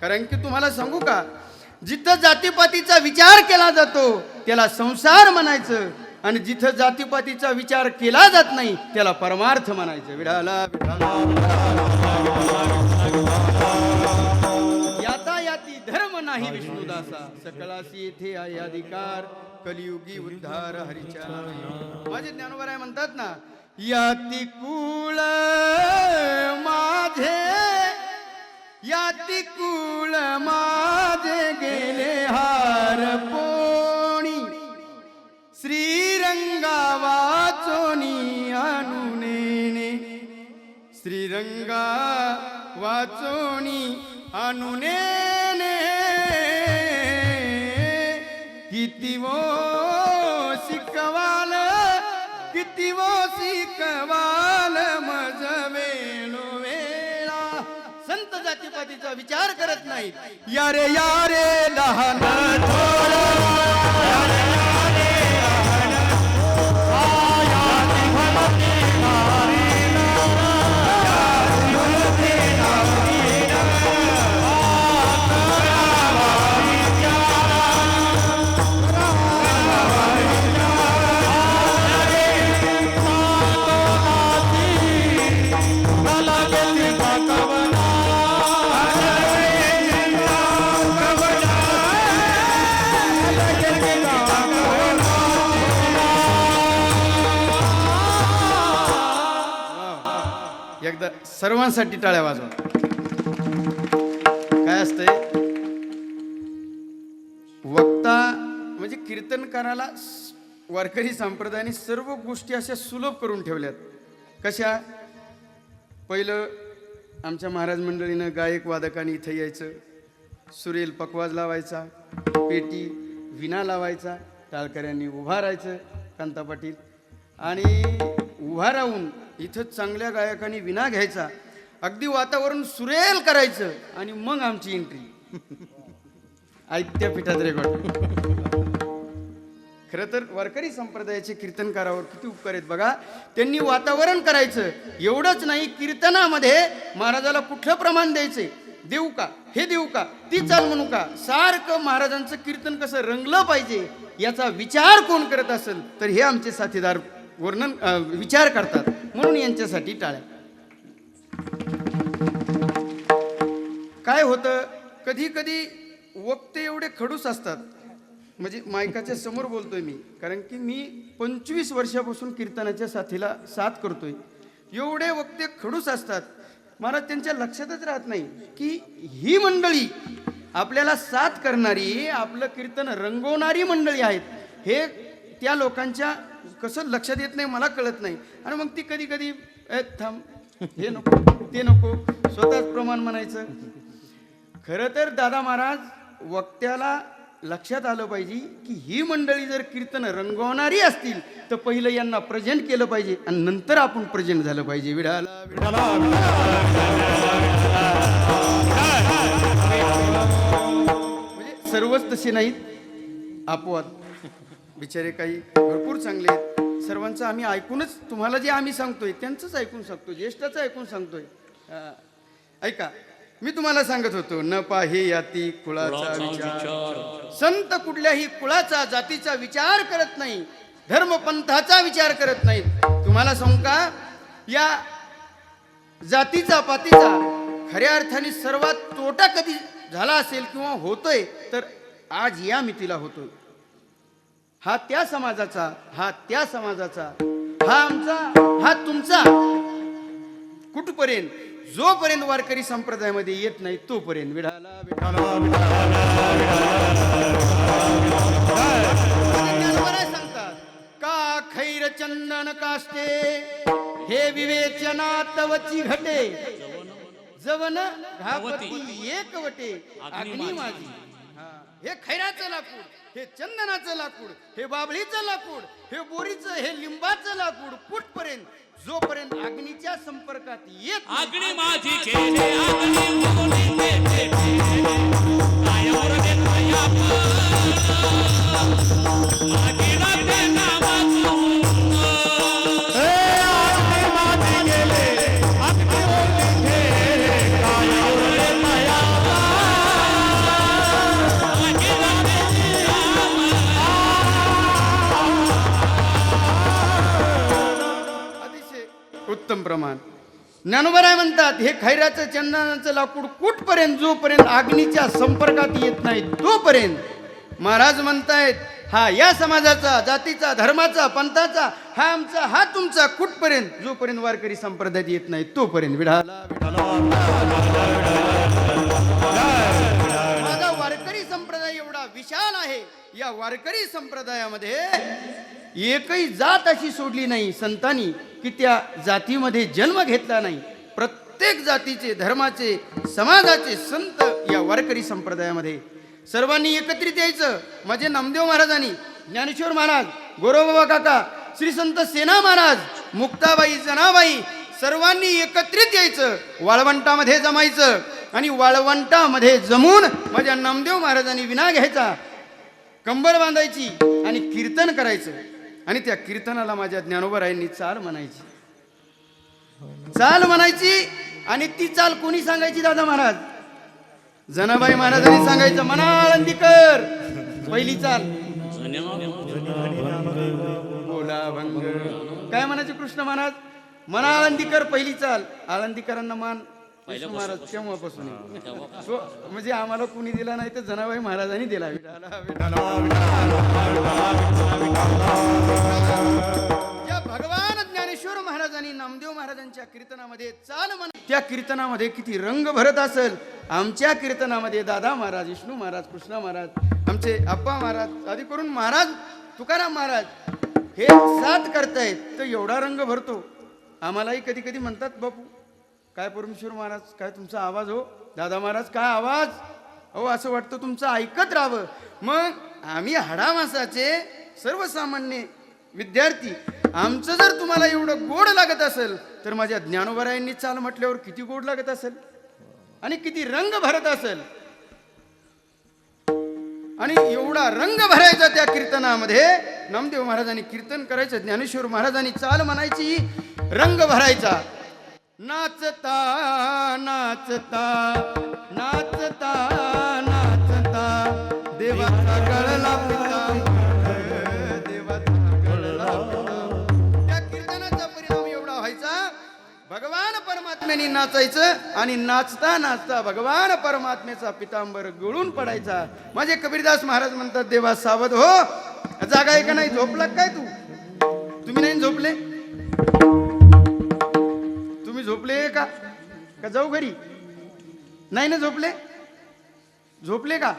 कारण की तुम्हाला सांगू का, जिथं जातीपातीचा विचार केला जातो त्याला संसार म्हणायचं, आणि जिथं जातीपातीचा विचार केला जात नाही त्याला परमार्थ म्हणायचं. विडाला याता याती धर्म नाही विष्णुदासा, सकळासी येथे आहे अधिकार, कलियुगी उद्धार हरीच्या नामे. माझे ज्ञानोबराय म्हणतात ना, याती कुळ माझे, याती कुळ माझे गेले हार पोणी, श्रीरंगा वाचोनी अनुनेने, श्रीरंगा वाचोनी अनुनेने, किती वो शिकवाल, किती वो शिकवाल मज वेळो वेळा. संत जातीपातीचा विचार करत नाही. यारे यारे लहान एकदा सर्वांसाठी टाळ्या वाजवा. काय असतंय, वक्ता म्हणजे कीर्तनकाराला वारकरी संप्रदायाने सर्व गोष्टी अशा सुलभ करून ठेवल्यात. कशा? पहिलं आमच्या महाराज मंडळीनं गायक वादकाने इथं यायचं, सुरेल पकवाज लावायचा, पेटी विणा लावायचा, टाळकऱ्यांनी उभा राहायचं, कांता पाटील, आणि उभा राहून इथं चांगल्या गायकांनी विणा घ्यायचा, अगदी वातावरण सुरेल करायचं, आणि मग आमची एंट्री ऐकत्या पीठात रेकॉर्ड. खरं तर वारकरी संप्रदायाचे कीर्तनकारावर किती उपकार आहेत बघा. त्यांनी वातावरण करायचं. एवढंच नाही, कीर्तनामध्ये महाराजाला कुठलं प्रमाण द्यायचंय, देऊ का, हे देऊ का, ती चाल म्हणू का, सारखं महाराजांचं कीर्तन कसं रंगलं पाहिजे याचा विचार कोण करत असेल तर हे आमचे साथीदार वर्णन विचार करतात. म्हणून यांच्यासाठी टाळ्या. काय होतं, कधी कधी वक्ते एवढे खडूस असतात, म्हणजे मायकाच्या समोर बोलतोय मी, कारण की मी 25 वर्षापासून कीर्तनाच्या साथीला साथ करतोय. एवढे वक्ते खडूस असतात, महाराज त्यांच्या लक्षातच राहत नाही की ही मंडळी आपल्याला साथ करणारी, आपलं कीर्तन रंगवणारी मंडळी आहेत. हे त्या लोकांच्या कसं लक्षात येत नाही, मला कळत नाही. आणि मग ती कधी कधी थांब, हे नको ते नको, स्वतःच प्रमाण म्हणायचं. खरं तर दादा महाराज, वक्त्याला लक्षात आलं पाहिजे की ही मंडळी जर कीर्तन रंगवणारी असतील तर पहिलं यांना प्रेझेंट केलं पाहिजे आणि नंतर आपण प्रेझेंट झालं पाहिजे. विडाला म्हणजे सर्वच तसे नाहीत, अपवाद बिचारे काही भरपूर चांगले आहेत. सर्वांचं आम्ही ऐकूनच, तुम्हाला जे आम्ही सांगतोय त्यांचंच ऐकून सांगतोय, ज्येष्ठाचं ऐकून सांगतोय. ऐका, मी तुम्हाला सांगत होतो, न पाहे याती कुळाचा विचार. संत कुठल्याही कुळाचा, जातीचा विचार करत नाही, धर्मपंथाचा विचार करत नाहीत. तुम्हाला सांगू का, या जातीचा पातीचा खऱ्या अर्थाने सर्वात तोटा कधी झाला असेल किंवा होतोय तर आज या मितीला होतोय. हा त्या समाजाचा, हा त्या समाजाचा, हा आमचा, हा तुमचा, कुठपर्यंत, जोपर्यंत वारकरी संप्रदायामध्ये येत नाही तोपर्यंत. विडाला सांगतात का खैर चंदन काष्टे, हे विवेचना तवची घटे, जवन घापती एक वटे अग्नी माझी. हे खैराचं लाकूड, हे चंदनाचं लाकूड, हे बाबळीचं लाकूड, हे बोरीचं, हे लिंबाचं लाकूड, कुठपर्यंत, जोपर्यंत अग्नीच्या संपर्कात येत नाही, अग्नी माझी केले अग्नी मुली देते कायावर देतया अग्नीला ते नामाचं अतिशय उत्तम प्रमाण. ज्ञानोबराय म्हणतात हे खैराचं चंदनाचं लाकूड कुठपर्यंत जोपर्यंत अग्नीच्या संपर्कात येत नाही तोपर्यंत. महाराज म्हणतायत हा या समाजाचा, जातीचा, धर्माचा, पंथाचा, हा आमचा, हा तुमचा कुठपर्यंत जोपर्यंत वारकरी संप्रदायात येत नाही तोपर्यंत. विढाला माझा वारकरी संप्रदाय एवढा विशाल आहे. या वारकरी संप्रदायामध्ये एकही जात अशी सोडली नाही संतांनी की त्या जातीमध्ये जन्म घेतला नाही. प्रत्येक जातीचे, धर्माचे, समाजाचे संत या वारकरी संप्रदायामध्ये. सर्वांनी एकत्रित यायचं. माझे नामदेव महाराजांनी, ज्ञानेश्वर महाराज, गोरोबाबा काका, श्री संत सेना महाराज, मुक्ताबाई, जनाबाई सर्वांनी एकत्रित यायचं. वाळवंटामध्ये जमायचं आणि वाळवंटामध्ये जमून माझ्या नामदेव महाराजांनी विना घ्यायचा, कंबर बांधायची आणि कीर्तन करायचं. आणि त्या कीर्तनाला माझ्या ज्ञानोबरायांनी चाल म्हणायची. चाल म्हणायची आणि ती चाल कोणी सांगायची दादा महाराज? जनाबाई महाराजांनी सांगायचं, म्हणा आळंदीकर पहिली चाल. बोला भंग काय म्हणायचे कृष्ण महाराज? म्हणा आळंदीकर पहिली चाल. आळंदीकरांना मान विष्णू महाराज केव्हापासून म्हणजे आम्हाला कुणी दिला नाही तर जनाबाई महाराजांनी दिला. या भगवान ज्ञानेश्वर महाराजांनी नामदेव महाराजांच्या कीर्तनामध्ये चाल म्हणा. त्या कीर्तनामध्ये किती रंग भरत असेल. आमच्या कीर्तनामध्ये दादा महाराज, विष्णू महाराज, कृष्ण महाराज, आमचे आप्पा महाराज, आधी करून महाराज तुकाराम महाराज हे साथ करतायत तर एवढा रंग भरतो. आम्हालाही कधी कधी म्हणतात, बापू काय परमेश्वर महाराज काय तुमचा आवाज हो, दादा महाराज काय आवाज, अहो असं वाटतं तुमचं ऐकत राहावं. मग आम्ही हाडामासाचे सर्वसामान्य विद्यार्थी, आमचं जर तुम्हाला एवढं गोड लागत असेल तर माझ्या ज्ञानोबरायांनी चाल म्हटल्यावर किती गोड लागत असेल आणि किती रंग भरत असेल. आणि एवढा रंग भरायचा त्या कीर्तनामध्ये. नामदेव महाराजांनी कीर्तन करायचं, ज्ञानेश्वर महाराजांनी चाल म्हणायची, रंग भरायचा. नाचता नाचता नाचता नाचता देवाचा गळला पितांबर, देवाचा गळला पितांबर. त्या कीर्तनाचा परिणाम एवढा व्हायचा, भगवान परमात्म्याने नाचायचं आणि नाचता नाचता भगवान परमात्म्याचा पितांबर गळून पडायचा. माझे कबीरदास महाराज म्हणतात, देवा सावध हो, जागा आहे का नाही? झोपला काय तू? तुम्ही नाही झोपले? तुम्ही झोपले का जाऊ घरी? नाही ना झोपले? झोपले का?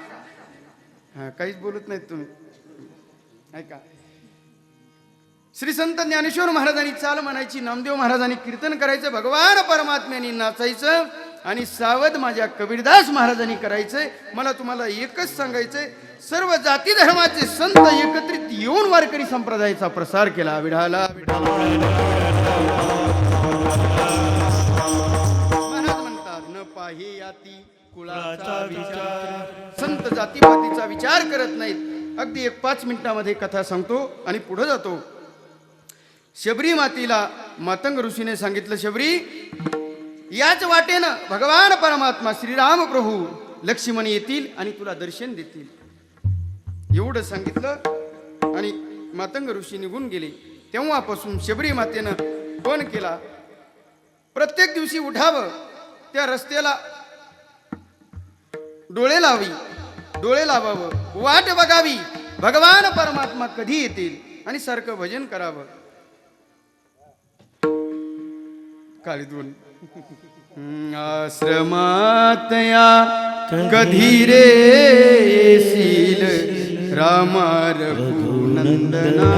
हा काहीच बोलत नाहीत तुम्ही. ऐका, श्री संत ज्ञानेश्वर महाराजांनी चाल म्हणायची, नामदेव महाराजांनी कीर्तन करायचं, भगवान परमात्म्याने नाचायचं आणि सावध माझ्या कबीरदास महाराजांनी करायचंय. मला तुम्हाला एकच सांगायचंय, सर्व जाती धर्माचे संत एकत्रित येऊन वारकरी संप्रदायाचा प्रसार केला. विढाला महाराज म्हणतात, न पाहे याती कुळाचा विचार. संत जातीपातीचा विचार करत नाहीत. अगदी 1-5 मिनिटामध्ये कथा सांगतो आणि पुढे जातो. शबरी मातीला मातंग ऋषीने सांगितलं, शबरी याच वाटेनं भगवान परमात्मा श्रीराम प्रभू लक्ष्मण येतील आणि तुला दर्शन देतील. एवढं सांगितलं आणि मातंग ऋषी निघून गेले. तेव्हापासून शबरी मातेनं फोन केला, प्रत्येक दिवशी उठावं, त्या रस्त्याला डोळे लावावं, वाट बघावी, भगवान परमात्मा कधी येतील आणि सारखं भजन करावं. काळीदून आश्रमात या कधी रे येशील रामा रघुनंदना.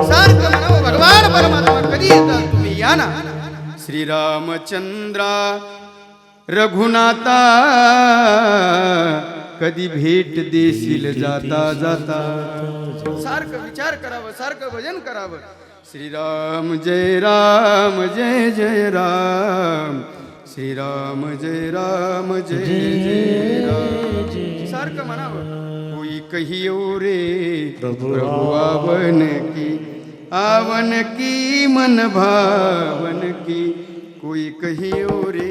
सारखं म्हणावं, भगवान परमात्मा कधी येतात तुम्ही या ना. श्रीरामचंद्रा रघुनाथा कधी भेट देशील जाता जाता. सारखं विचार करावं, सारखं भजन करावं. श्रीराम जय राम जय जय राम, श्रीराम जय राम जय जय राम. सारखं म्हणावं. कोई कहियो रे प्रभु आवन की मन भावन की, कोई कहियो रे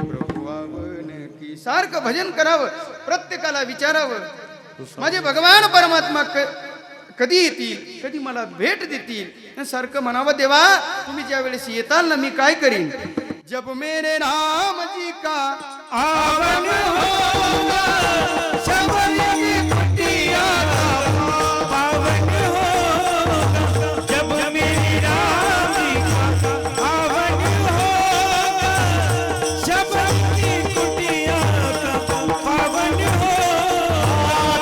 प्रभु आवन की. सारखं भजन करावं, प्रत्येकाला विचारावं माझे भगवान परमात्मा कधी येतील, कधी मला भेट देतील. सारखं म्हणावं देवा तुम्ही ज्या वेळेस येताल ना मी काय करीन. जब मेरे राम जी का आवन होगा, सबकी कुटिया पावन होगा. जब मेरे राम जी का आवन होगा, सबकी कुटिया पावन होगा.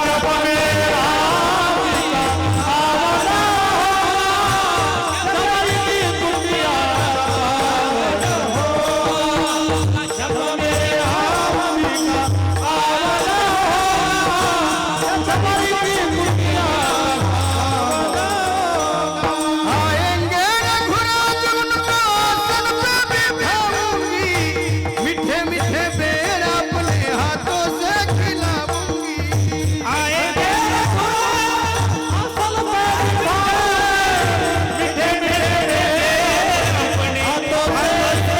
जब मेरे राम जी का आवन होगा, सबकी कुटिया पावन होगा. जब मेरे राम जी का आवन होगा, सबकी कुटिया आएंगे रघुराज उनका सन पे बिठाऊंगी, मीठे मीठे बेर अपने हाथों से खिलाऊंगी. आएंगे असल पर मीठे मीठे अपने हाथों से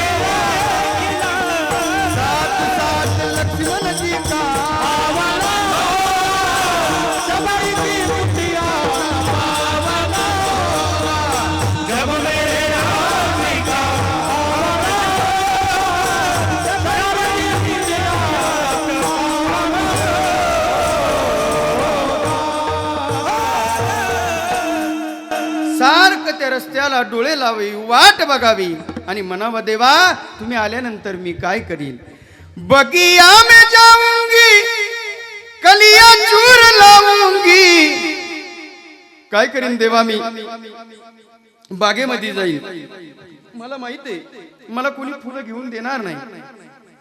साथ साथ लक्ष्मण जी का आवन होगा, सबकी कुटिया पावन होगा. जब मेरे राम जी का आवन होगा, सबकी कुटिया पावन सारखं त्या रस्त्याला डोळे लावी, वाट बघावी आणि म्हणावं देवा तुम्ही आल्यानंतर मी काय करीन. बगिया में जाऊंगी, कलिया चूर लावूंगी. काय करीन देवा मी बागेमध्ये जाईल. मला माहित आहे मला कोणी फुलं घेऊन देणार नाही.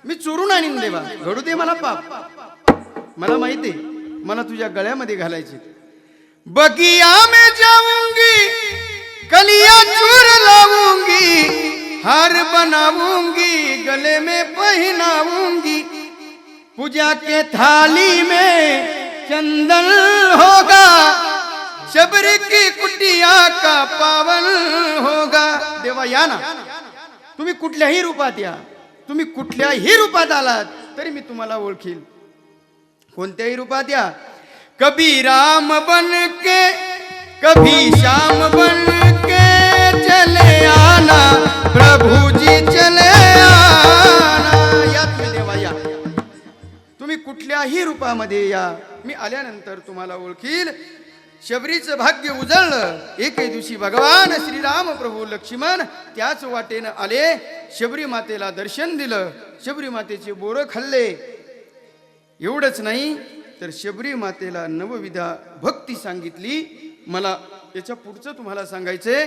मी चोरून आणीन देवा, घडू दे मला पाप. मला माहित आहे मला तुझ्या गळ्यामध्ये घालायचे. बगिया में जाऊंगी, कलिया चूर लाऊंगी, हार बनाऊंगी, गले में पहनाऊंगी. पूजा के थाली में चंदन होगा, शबरी की कुटिया का पावन होगा. देवा या ना, तुम्ही कुठल्याही रूपात या, तुम्ही कुठल्याही रूपात आलात तरी मी तुम्हाला ओळखील. कोणत्याही रूपात या. कभी राम बन के कभी श्याम बन के चले आना, प्रभु जी चले आना. या तुम्ही देवा या, तुम्ही कुठल्याही रूपामध्ये या, मी आल्यानंतर तुम्हाला ओळखील. शबरीचं भाग्य उजळलं. एके दिवशी भगवान श्रीराम प्रभू लक्ष्मण त्याच वाटेनं आले. शबरी मातेला दर्शन दिलं, शबरी मातेचे बोरं खाल्ले. एवढंच नाही तर शबरी मातेला नवविधा भक्ती सांगितली. मला याच्या पुढचं तुम्हाला सांगायचंय.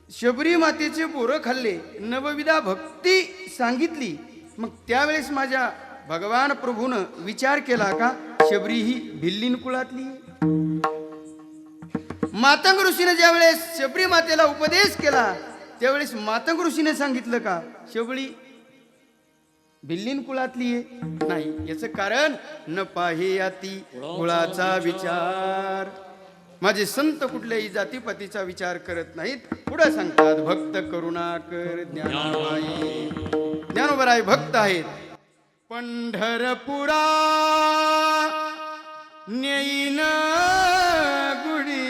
शबरी मातेचे बोरं खाल्ले, नवविधा भक्ती सांगितली. मग त्यावेळेस माझ्या भगवान प्रभूनं विचार केला का शबरी ही भिल्लीन कुळातली आहे? मातंग ऋषीने ज्यावेळेस शबरी मातेला उपदेश केला त्यावेळेस मातंग ऋषीने सांगितलं का शबरी भिल्लीन कुळातली आहे? नाही. याचं कारण न पाहे याती कुळाचा विचार. माझे संत कुठल्याही जातीपातीचा विचार करत नाहीत. पुढे सांगतात भक्त करुणाकर ज्ञानोबाई. ज्ञानोबाई भक्त आहेत. पंढरपुरा नेईन गुडी,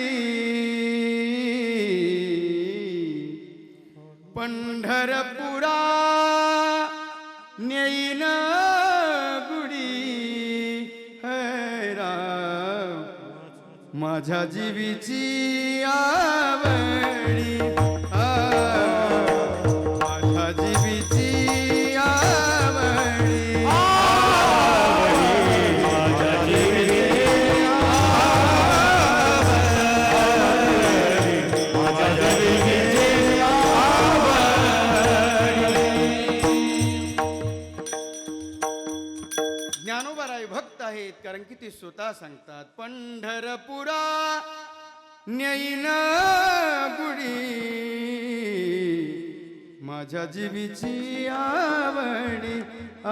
पंढरपुरा नेईन गुडी. हैरा माझ्या जीवीची आवडी, माझ्या जीवीची आवडी. ज्ञानोबाराय भक्त आहेत कारण की ते स्वतः सांगतात पंढरपुरा न्यायीन गुढी माझ्या जीवीची आवडी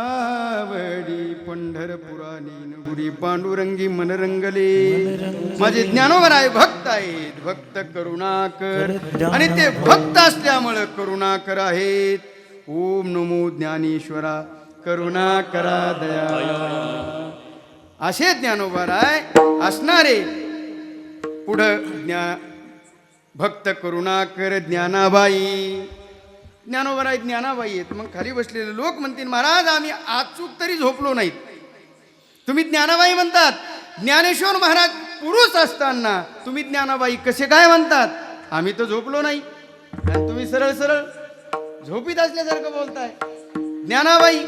आवडी पंढरपुरानी गुरी पांडुरंगी मन रंगले माझे ज्ञानोबराय भक्त आहेत भक्त करुणाकर आणि ते भक्त असल्यामुळे करुणाकर आहेत ओम नमो ज्ञानेश्वरा करुणा करा दया असे ज्ञानोबराय असणारे पुढं भक्त करुणाकर ज्ञानाबाई ज्ञानोबराय ज्ञानाबाई आहेत मग खाली बसलेले लोक म्हणतील महाराज आम्ही अचूक तरी झोपलो नाहीत तुम्ही ज्ञानाबाई म्हणतात ज्ञानेश्वर महाराज पुरुष असताना तुम्ही ज्ञानाबाई कसे काय म्हणतात आम्ही तर झोपलो नाही आणि तुम्ही सरळ सरळ झोपीत असल्यासारखं बोलताय ज्ञानाबाई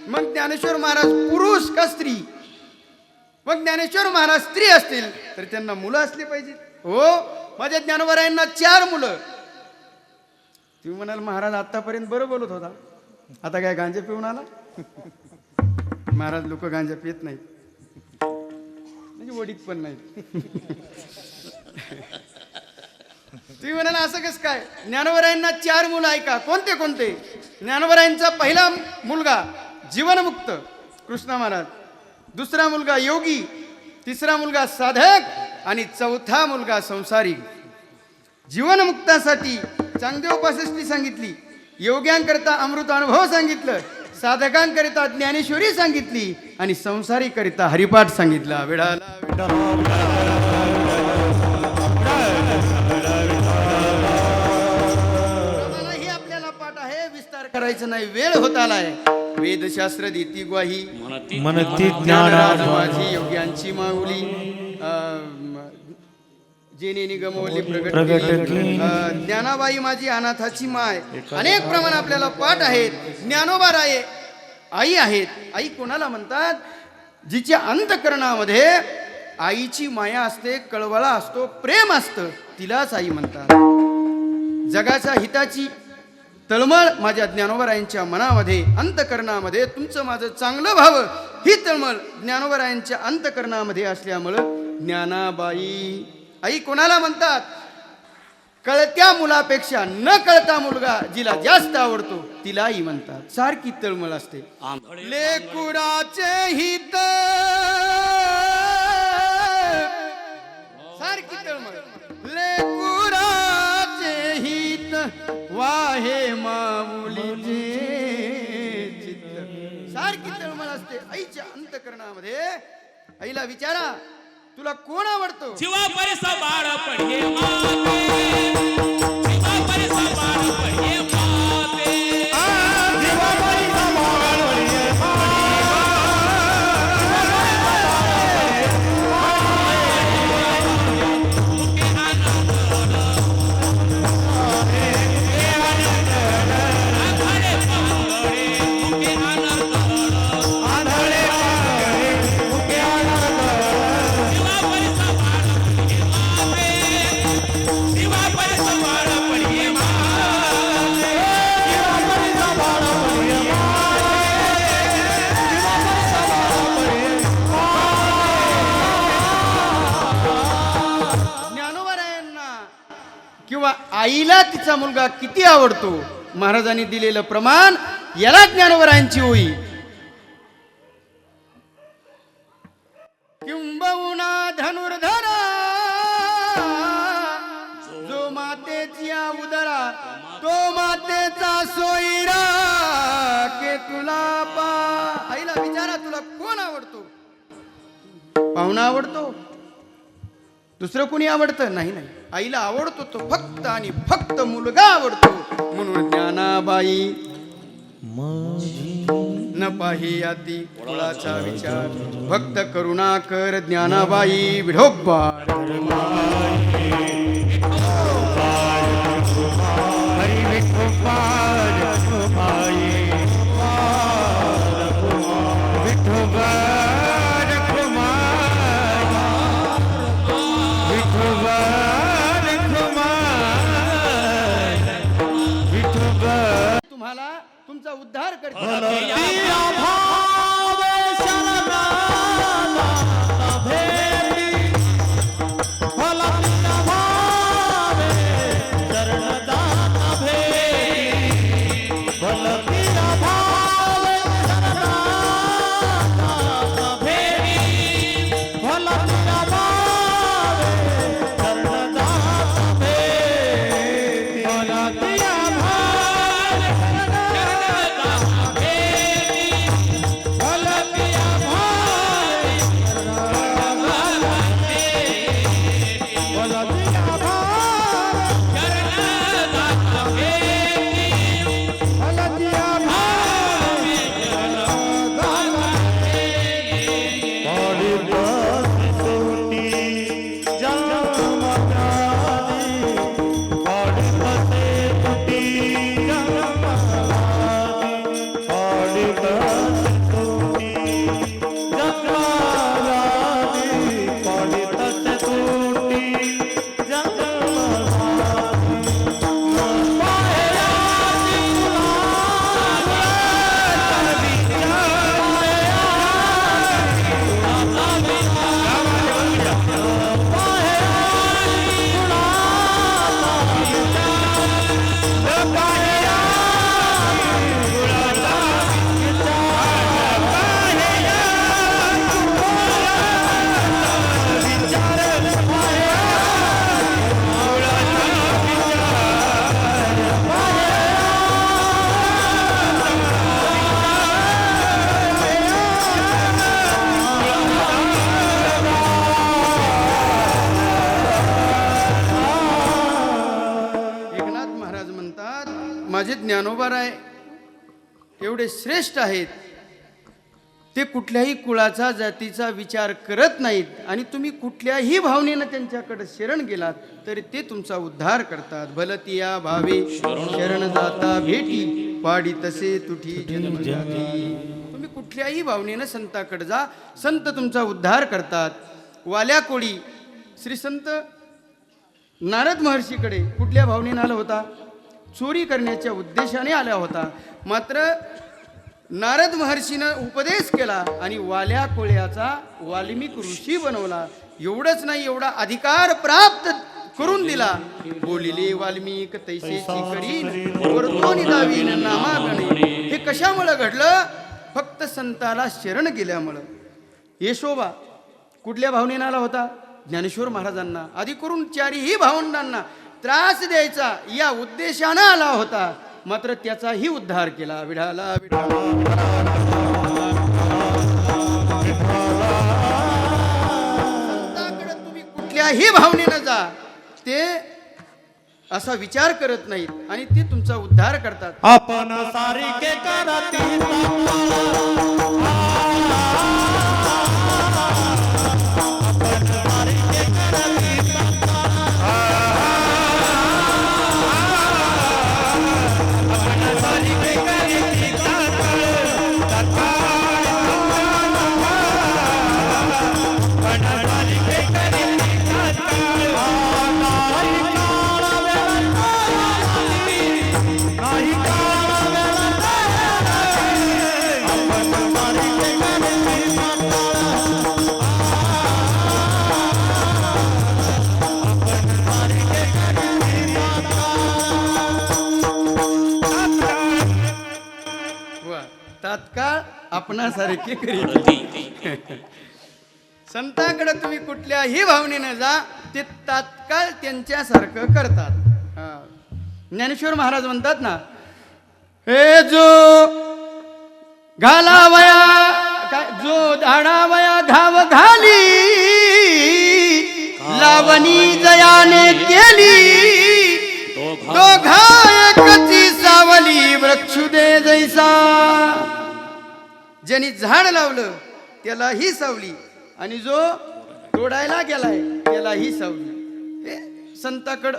मग ज्ञानेश्वर महाराज पुरुष का स्त्री मग ज्ञानेश्वर महाराज स्त्री असतील तर त्यांना मुलं असली पाहिजेत हो माझ्या ज्ञानोबरायांना 4 मुलं तुम्ही म्हणाल महाराज आतापर्यंत बरं बोलत होता आता काय गांजा पिऊन आला महाराज लोक गांजा पित नाहीत म्हणजे वडीत पण नाहीत तुम्ही म्हणाल असं कसं काय ज्ञानोबरायांना 4 मुलं ऐका कोणते कोणते ज्ञानोबरायांचा पहिला मुलगा जीवनमुक्त कृष्णा महाराज दुसरा मुलगा योगी तिसरा मुलगा साधक आणि चौथा मुलगा संसारिक जीवनमुक्तासाठी चांगदेवोपासष्टी सांगितली योग्यांकरता अमृत अनुभव सांगितलं साधकांकरिता ज्ञानेश्वरी सांगितली आणि संसारीकरिता हरिपाठ सांगितला विडाला ही आपल्याला पाठ आहे विस्तार करायचं नाही वेळ होत आलाय वेदशास्त्र देती ग्वाही मनती ज्ञानराज माझी योग्यांची माऊली जेने निगमवली प्रगट केली ज्ञानाबाई माझी अनाथाची माय अनेक प्रमाण आपल्याला पाठ आहेत ज्ञानोबा राये आई आहेत आई कोणाला म्हणतात जिच्या अंतकरणामध्ये आईची माया असते कळवळा असतो प्रेम असतं तिलाच आई म्हणतात जगाच्या हिताची तळमळ माझ्या ज्ञानोबरायांच्या मनामध्ये अंतकरणामध्ये तुमचं माझं चांगलं व्हावं ही तळमळ ज्ञानोबरायांच्या अंतकरणामध्ये असल्यामुळं ज्ञानाबाई आई कोणाला म्हणतात कळत्या मुलापेक्षा न कळता मुलगा जिला जास्त आवडतो तिला आई म्हणतात सारखी तळमळ असते लेकुराचे हित सारखी तळमळ लेकुराचे हित वाहे माऊलीचे चित्त सारखी तळमळ असते आईच्या अंतकरणामध्ये आईला विचारा तुला कोण आवडतो जीवा परिसा बाळ पडे माते जीवा परिसा बाळ पडे माते जीवा परिसा बाळ पडे किंवा आईला तिचा मुलगा किती आवडतो महाराजांनी दिलेलं प्रमाण याला ज्ञानोबरायांची होई किंबहुना धनुर्धरा जो मातेची उदरा तो मातेचा सोयरा के तुला पा आईला विचारा तुला कोण आवडतो पाहुणा आवडतो दुसरं कोणी आवडतं नाही नाही आईला आवडतो तो फक्त आणि फक्त मुलगा आवडतो म्हणून ज्ञानाबाई न पाही आती कुळाचा विचार भक्त करुणाकर ज्ञानाबाई विढोबा हरी विठोबा विठोबा तुम्हाला तुमचा उद्धार करतो भला ज्ञानोबाराय एवढे श्रेष्ठ आहेत, ते कुठल्याही कुळाचा जातीचा विचार करत नाहीत आणि तुम्ही कुठल्याही भावनेनं त्यांच्याकडे शरण गेलात तरी ते तुमचा उद्धार करतात. भलतिया भावे शरण जाता भेटी, पाडी तसे तुठी जन्म जाती. तुम्ही कुठल्याही भावनेनं संताकडे जा, संत तुमचा उद्धार करतात. वाल्या कोळी श्री संत नारद महर्षीकडे कुठल्या भावनेनं आला होता? चोरी करण्याच्या उद्देशाने आला होता. मात्र नारद महर्षीनं उपदेश केला आणि वाल्या कोळ्याचा वाल्मिक ऋषी बनवला. एवढंच नाही, एवढा अधिकार प्राप्त करून दिला. बोलिले वाल्मिक तैसेची करीन, वर्तोनी दावीन नामागणे. हे कशामुळं घडलं? फक्त संताला शरण गेल्यामुळं. यशोबा कुठल्या भावनेनं आला होता? ज्ञानेश्वर महाराजांना, आधी करून चारीही भावंडांना त्रास द्यायचा या उद्देशानं आला होता. मात्र त्याचाही उद्धार केला. विठाला विठाला. संतांकडे तुम्ही कुठल्याही भावनेनं जा, ते असा विचार करत नाहीत आणि ते तुमचा उद्धार करतात. आपण सारिके करती तात्काळ आपणासारखे करीत. संतांकडे तुम्ही कुठल्याही भावनेनं जा, ते तात्काळ त्यांच्यासारखं करतात. ज्ञानेश्वर महाराज म्हणतात ना, हे जो घालावया काय, जो धाडावया घाव घाली, लावणी जयाने केली, दोघा एकची सावली वृक्षुदे जैसा. ज्यांनी झाड लावलं त्यालाही सावली आणि जो तोडायला गेलाय त्यालाही सावली. हे संताकडं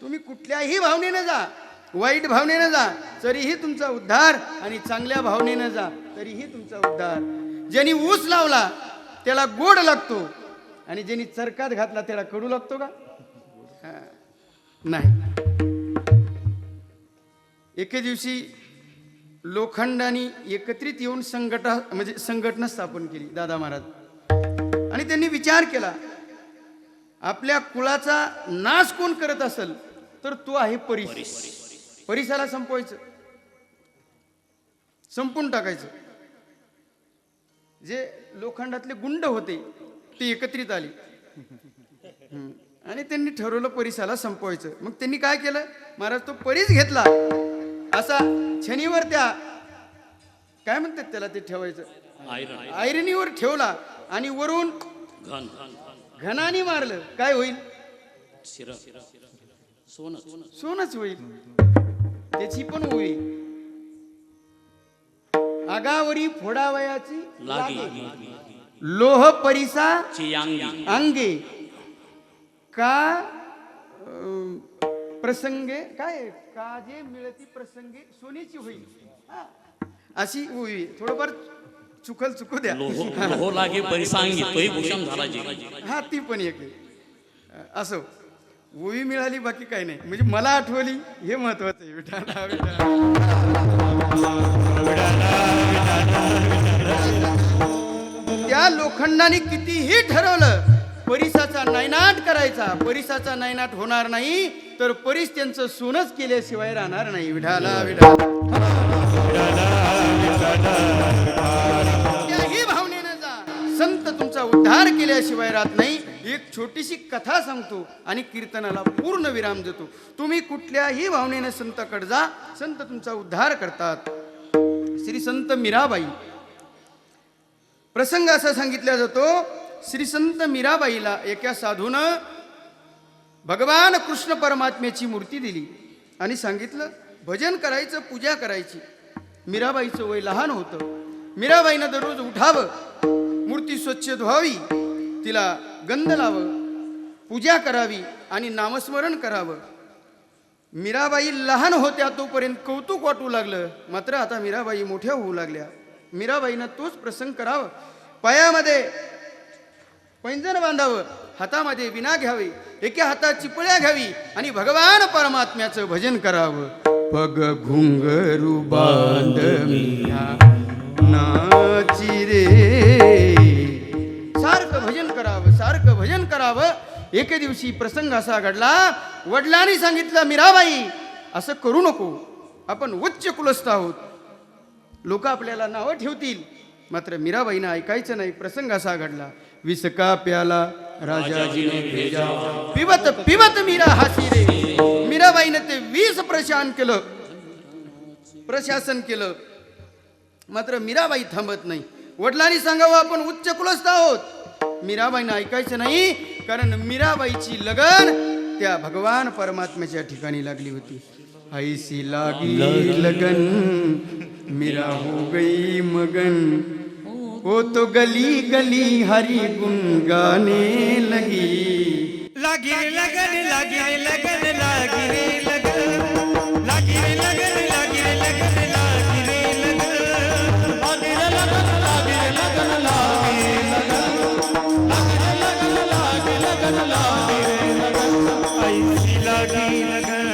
तुम्ही कुठल्याही भावनेनं जा, वाईट भावनेनं जा तरीही तुमचा उद्धार आणि चांगल्या भावनेनं जा तरीही तुमचा उद्धार. ज्यांनी ऊस लावला त्याला गोड लागतो आणि ज्यांनी चरकात घातला त्याला कडू लागतो का? नाही. एके दिवशी लोखंडांनी एकत्रित येऊन संघटना स्थापन केली दादा महाराज. आणि त्यांनी विचार केला, आपल्या कुळाचा नाश कोण करत असेल तर तो आहे परीस. परीसाला संपवायचं, संपून टाकायचं. जे लोखंडातले गुंड होते ते एकत्रित आले आणि त्यांनी ठरवलं परीसाला संपवायचं. मग त्यांनी काय केलं? महाराज तो परीस घेतला, असा छनीवर त्या काय म्हणतात त्याला ते ठेवायचं, आयरनीवर ठेवला आणि वरून घनाने मारलं. काय होईल? सोनच होईल. त्याची पण होईल. आगावरी फोडावयाची लोह परिसा अंगे का प्रसंगे काय काजे मिळती प्रसंगे सोन्याची होईल. अशी होई. थोडंफार चुकू द्या. हो लागे परिसांगी तोही भूषण झाला जी. हा ती पण एक असो ओवी मिळाली, बाकी काही नाही. म्हणजे मला आठवली हे महत्वाचं आहे. विठाला विठाला. त्या लोखंडाने कितीही ठरवलं परीसाचा नायनाट करायचा, परीसाचा नायनाट होणार नाही तर परीस त्यांचं सोनच केल्याशिवाय राहणार नाही. विठाला विठाला. त्याही भावनेनं जा, संत तुमचा उद्धार केल्याशिवाय राहत नाही. एक छोटीशी कथा सांगतो आणि कीर्तनाला पूर्ण विराम देतो. तुम्ही कुठल्याही भावनेनं संताकडे जा, संत तुमचा उद्धार करतात. श्री संत मीराबाई प्रसंग असा सांगितला जातो. श्री संत मीराबाईला एका साधूनं भगवान कृष्ण परमात्म्याची मूर्ती दिली आणि सांगितलं, भजन करायचं, पूजा करायची. मीराबाईचं वय लहान होतं. मीराबाईनं दररोज उठावं, मूर्ती स्वच्छ धुवावी, तिला गंध लावं, पूजा करावी आणि नामस्मरण करावं. मीराबाई लहान होत्या तोपर्यंत कौतुक वाटू लागलं. मात्र आता मीराबाई मोठ्या होऊ लागल्या. मीराबाईनं तोच प्रसंग करावं. पायामध्ये पैंजण बांधावं, हातामध्ये विणा घ्यावी, एका हातात चिपळ्या घ्यावी आणि भगवान परमात्म्याचं भजन करावं. पग घुंगरू बांधमिया नाची रे. सारखं भजन करावं, सारखं भजन करावं. एके दिवशी प्रसंग असा घडला. वडिलांनी सांगितलं, मीराबाई असं करू नको, आपण उच्च कुलस्थ आहोत, लोक आपल्याला नावं ठेवतील. मात्र मीराबाईनं ऐकायचं नाही. प्रसंग असा घडला. विसका प्याला राजाजीने भेजा, पिवत पिवत मीरा हासी रे. मीराबाईनं ते 20 प्रशासन केलं. मात्र मीराबाई थांबत नाही. वडिलांनी सांगावं, आपण उच्च कुलस्थ आहोत. मीराबाईनं ऐकायचं नाही, कारण मीराबाईची लगन त्या भगवान परमात्म्याच्या ठिकाणी लागली होती. ऐसी लागी लगन मीरा हो गई मगन, वो तो गली गली हरी गुन गाने लगी. लागी रे लगन, लागी रे लगन, लागी रे लगन, लागी रे लगन, लागी रे लगन, लागी रे लगन, लागी रे लगन, लागी रे लगन, लागी रे लगन, लागी रे लगन, लागी रे लगन, ऐसी लागी लगन,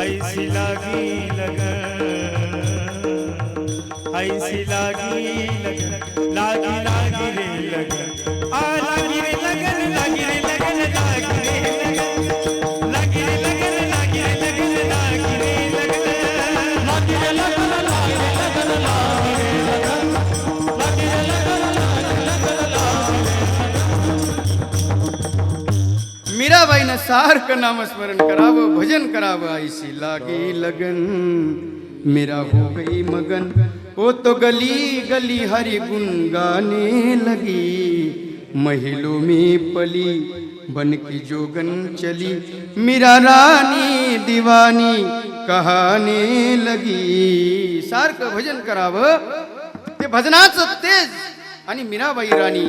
ऐसी लागी लगन, ऐसी लागी लगन, लागी लागी रे लगन, आ लागी रे लगन, लागी रे लगन, लागी रे लगन, लागी रे लगन, लागी रे लगन, लागी रे लगन, लागी रे लगन, लागी रे लगन, लागी रे लगन, लागी रे लगन, लागी रे लगन. मीराबाईनं सारखं नामस्मरण करावं, भजन करावं. ऐसी लागी लगन मेरा हो गई मगन, वो तो गली गली हरि गुन गाने लगी. महलों में पली बन की जोगन चली, मीरा रानी दीवानी कहाने लगी. सारखं भजन करावं. ते भजनाचं तेज आणि मीराबाई राणी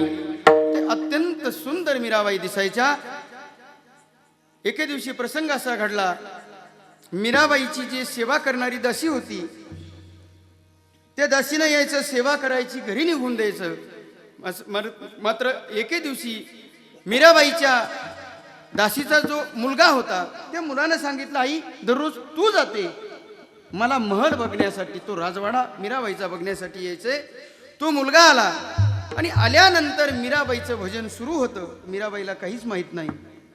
ते अत्यंत सुंदर मीराबाई दिसायच्या. एके दिवशी प्रसंग असा घडला. मीराबाईची जी सेवा करणारी दासी होती, त्या दासीनं यायचं, सेवा करायची, घरी निघून द्यायचं. मात्र एके दिवशी मीराबाईच्या दासीचा जो मुलगा होता, त्या मुलानं सांगितलं, आई दररोज तू जाते मला महल बघण्यासाठी, तो राजवाडा मीराबाईचा बघण्यासाठी यायचंय. तो मुलगा आला आणि आल्यानंतर मीराबाईचं भजन सुरू होतं. मीराबाईला काहीच माहीत नाही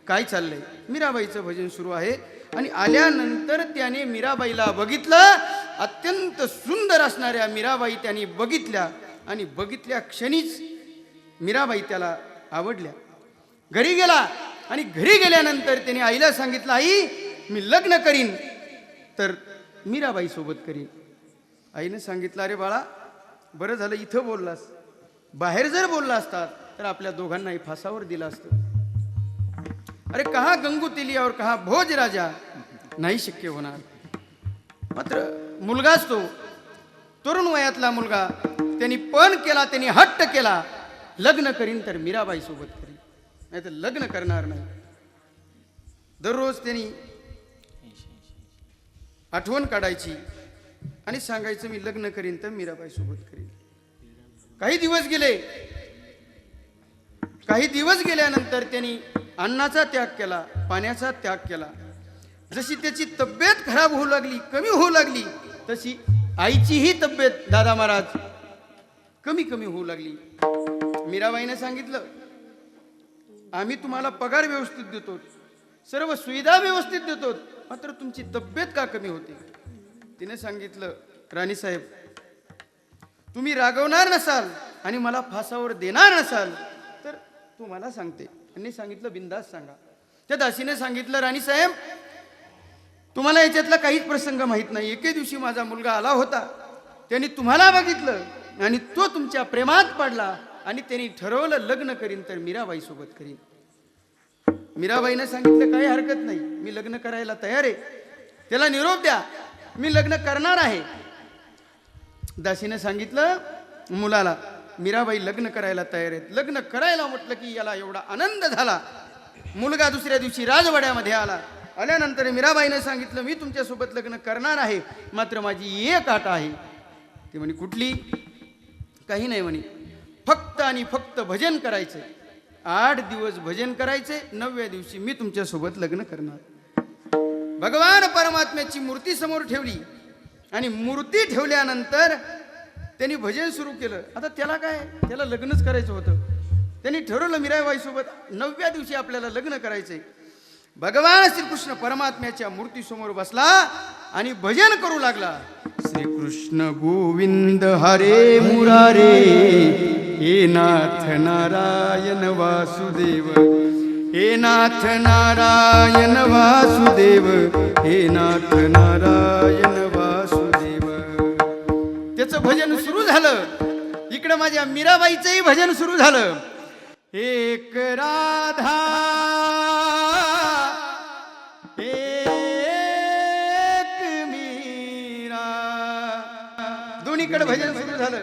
काय चाललंय. मीराबाईचं भजन सुरू आहे आणि आल्यानंतर त्याने मीराबाईला बघितलं. अत्यंत सुंदर असणाऱ्या मीराबाई त्यांनी बघितल्या आणि बघितल्या क्षणीच मीराबाई त्याला आवडल्या. घरी गेला आणि घरी गेल्यानंतर त्याने आईला सांगितलं, आई मी लग्न करीन तर मीराबाई सोबत करीन. आईने सांगितलं, अरे बाळा बरं झालं इथं बोललास, बाहेर जर बोलला असतात तर आपल्या दोघांनाही फासावर दिला असतं. अरे कहा गंगू तिली और कहा भोज राजा, नाही शक्य होणार. मात्र मुलगाच तो तरुण वयातला मुलगा, त्यांनी पण केला, त्यांनी हट्ट केला, लग्न करीन तर मीराबाई सोबत करीन, नाही तर लग्न करणार नाही. दररोज त्यांनी आठवण काढायची आणि सांगायचं, मी लग्न करीन तर मीराबाई सोबत करीन. काही दिवस गेले. काही दिवस गेल्यानंतर त्यांनी अन्नाचा त्याग केला, पाण्याचा त्याग केला. जशी त्याची तब्येत खराब होऊ लागली, कमी होऊ लागली, तशी आईचीही तब्येत दादा महाराज कमी कमी होऊ लागली. मीराबाईने सांगितलं, आम्ही तुम्हाला पगार व्यवस्थित देतो, सर्व सुविधा व्यवस्थित देतो, मात्र तुमची तब्येत का कमी होते. तिने सांगितलं, राणीसाहेब तुम्ही रागवणार नसाल आणि मला फासावर देणार नसाल तर तुम्हाला सांगते. त्यांनी सांगितलं, बिंदास सांगा. त्या दासीने सांगितलं, राणीसाहेब तुम्हाला याच्यातला काहीच प्रसंग माहीत नाही. एके दिवशी माझा मुलगा आला होता, त्यांनी तुम्हाला बघितलं आणि तो तुमच्या प्रेमात पडला आणि त्यांनी ठरवलं लग्न करीन तर मीराबाई सोबत करीन. मीराबाईनं सांगितलं काही हरकत नाही, मी लग्न करायला तयार आहे, त्याला निरोप द्या, मी लग्न करणार आहे. दासीनं सांगितलं मुलाला, मीराबाई लग्न करायला तयार आहेत. लग्न करायला म्हटलं की याला एवढा आनंद झाला. मुलगा दुसऱ्या दिवशी राजवाड्यामध्ये आल्यानंतर मीराबाईनं सांगितलं, मी तुमच्यासोबत लग्न करणार आहे, मात्र माझी एक अट आहे. ती म्हणे कुठली? काही नाही म्हणे, फक्त आणि फक्त भजन करायचं. 8 दिवस भजन करायचे, 9व्या दिवशी मी तुमच्यासोबत लग्न करणार. भगवान परमात्म्याची मूर्ती समोर ठेवली आणि मूर्ती ठेवल्यानंतर त्यांनी भजन सुरू केलं. आता त्याला काय, त्याला लग्नच करायचं होतं. त्यांनी ठरवलं मीराबाईसोबत 9व्या दिवशी आपल्याला लग्न करायचंय. भगवान श्रीकृष्ण परमात्म्याच्या मूर्तीसमोर बसला आणि भजन करू लागला. श्रीकृष्ण गोविंद हरे मुरारे, हे नाथ नारायण वासुदेव, हे नाथ नारायण वासुदेव, हे नाथ नारायण वासुदेव. त्याचं भजन सुरू झालं. इकडं माझ्या मीराबाईचंही भजन सुरू झालं. एक राधा एक मीरा, दोन्हीकडे भजन सुरू झालं.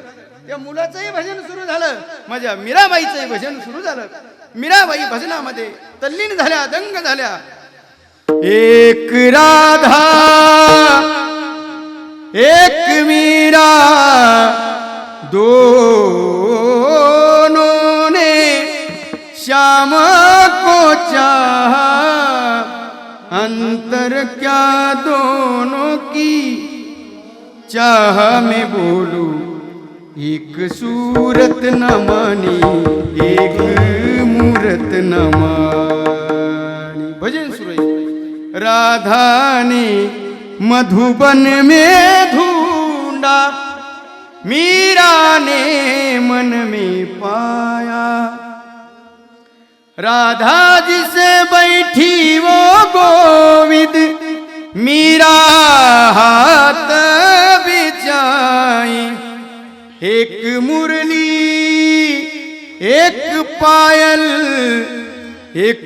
त्या मुलाचंही भजन सुरू झालं, माझ्या मीराबाईचंही भजन सुरू झालं. मीराबाई भजनामध्ये तल्लीन झाल्या, दंग झाल्या. एक राधा एक मीरा, दोनों ने श्याम को चाहा, अंतर क्या दोनों की चाह में बोलूं, एक सूरत न मानी, एक मूरत न मानी. भजन सुरू आहे. राधा ने मधुबन में ढूंढा, मीरा ने मन में पाया. राधा जिसे बैठी वो गोविंद, मीरा हाथ बिछाई. एक मुरली एक पायल, एक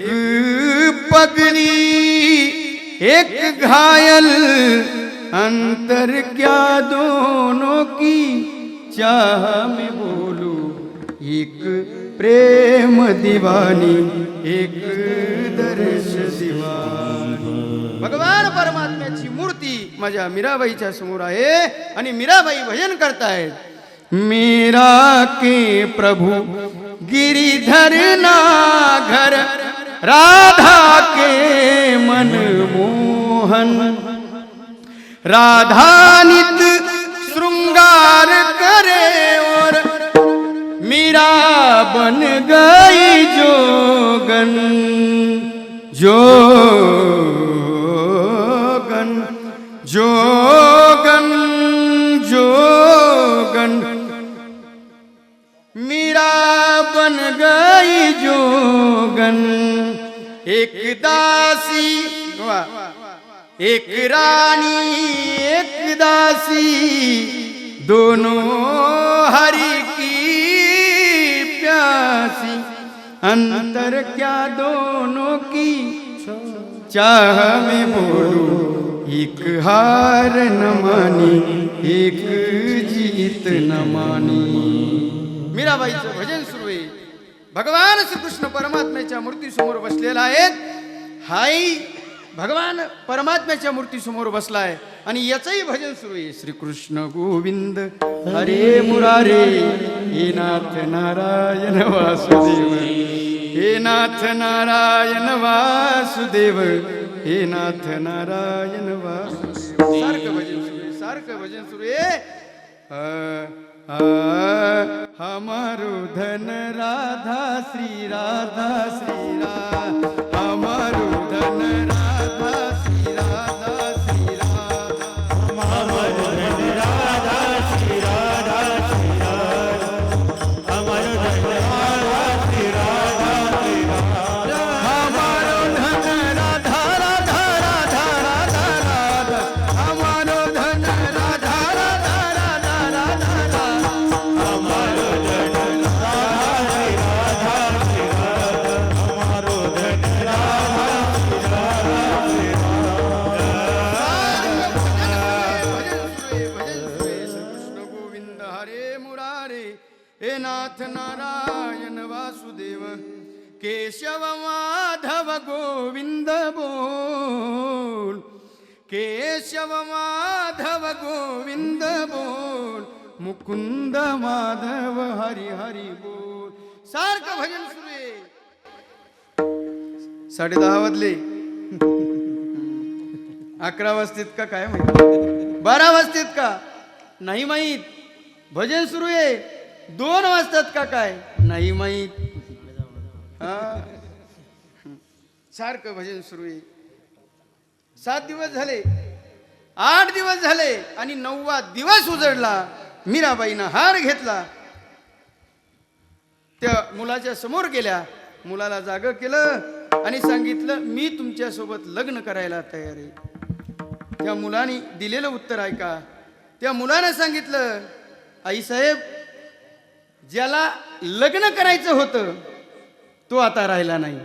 पगली एक घायल, अंतर क्या दोनों की चाह में बोलूं, एक प्रेम दीवानी, एक दर्श दीवानी. भगवान परमात्म्याची मूर्ती माझ्या मीराबाईच्या समोर आहे आणि मीराबाई भजन करतायत. मीरा के प्रभु गिरिधर नागर, राधा के मन मोहन. राधा नित श्रृंगार करे और मीरा बन गई जोगन. जोगन जोगन जोगन, मीरा बन गई जोगन. एक दासी एक रानी एक दासी, दोनों हरि की प्यासी. अंतर क्या दोनों की चाह में बोलूं, एक हार न मानी, एक जीत न मानी. मीराबाईचं भजन सुरू आहे. भगवान श्रीकृष्ण परमात्म्याच्या मूर्तीसमोर बसलेला आहेत. हाई भगवान परमात्म्याच्या मूर्तीसमोर बसलाय आणि याचंही भजन सुरू आहे. श्रीकृष्ण गोविंद हरे मुरारे, हे नाथ नारायण वासुदेव, हे नाथ नारायण वासुदेव, हे नाथ नारायण वासुदेव. सारखं भजन सुरू आहे, सारखं भजन सुरू आहे. हमारो धन राधा श्री राधा श्री राधा, हमारो धन राधा श्री राधा श्री राधा, हमारो धन राधा श्री राधा श्री राधा, हमारो धन राधा श्री राधा श्री राधा, हमारो धन राधा राधा राधा राधा राधा, हमारो धन राधा राधा राधा राधा राधा, हमारो धन राधा श्री राधा श्री राधा, हमारो धन हे नाथ नारायण वासुदेव केशव माधव गोविंद बोल, केशव माधव गोविंद बोल, मुकुंद माधव हरी हरी बोल. सारखं भजन सुरू आहे. 10:30 वाजले. 11 वाजतेत का काय माहित, 12 वाजतेत का नाही माहीत. भजन सुरू आहे. 2 वाजतात का काय नाही माहीत. सारखं भजन सुरू आहे. 7 दिवस झाले, 8 दिवस झाले आणि 9वा दिवस उजडला. मीराबाईनं हार घेतला, त्या मुलाच्या समोर गेल्या, मुलाला जागं केलं आणि सांगितलं मी तुमच्या सोबत लग्न करायला तयार आहे. त्या मुलाने दिलेलं उत्तर ऐका. त्या मुलानं सांगितलं आईसाहेब ज्याला लग्न करायचं होतं तो आता राहिला नाही.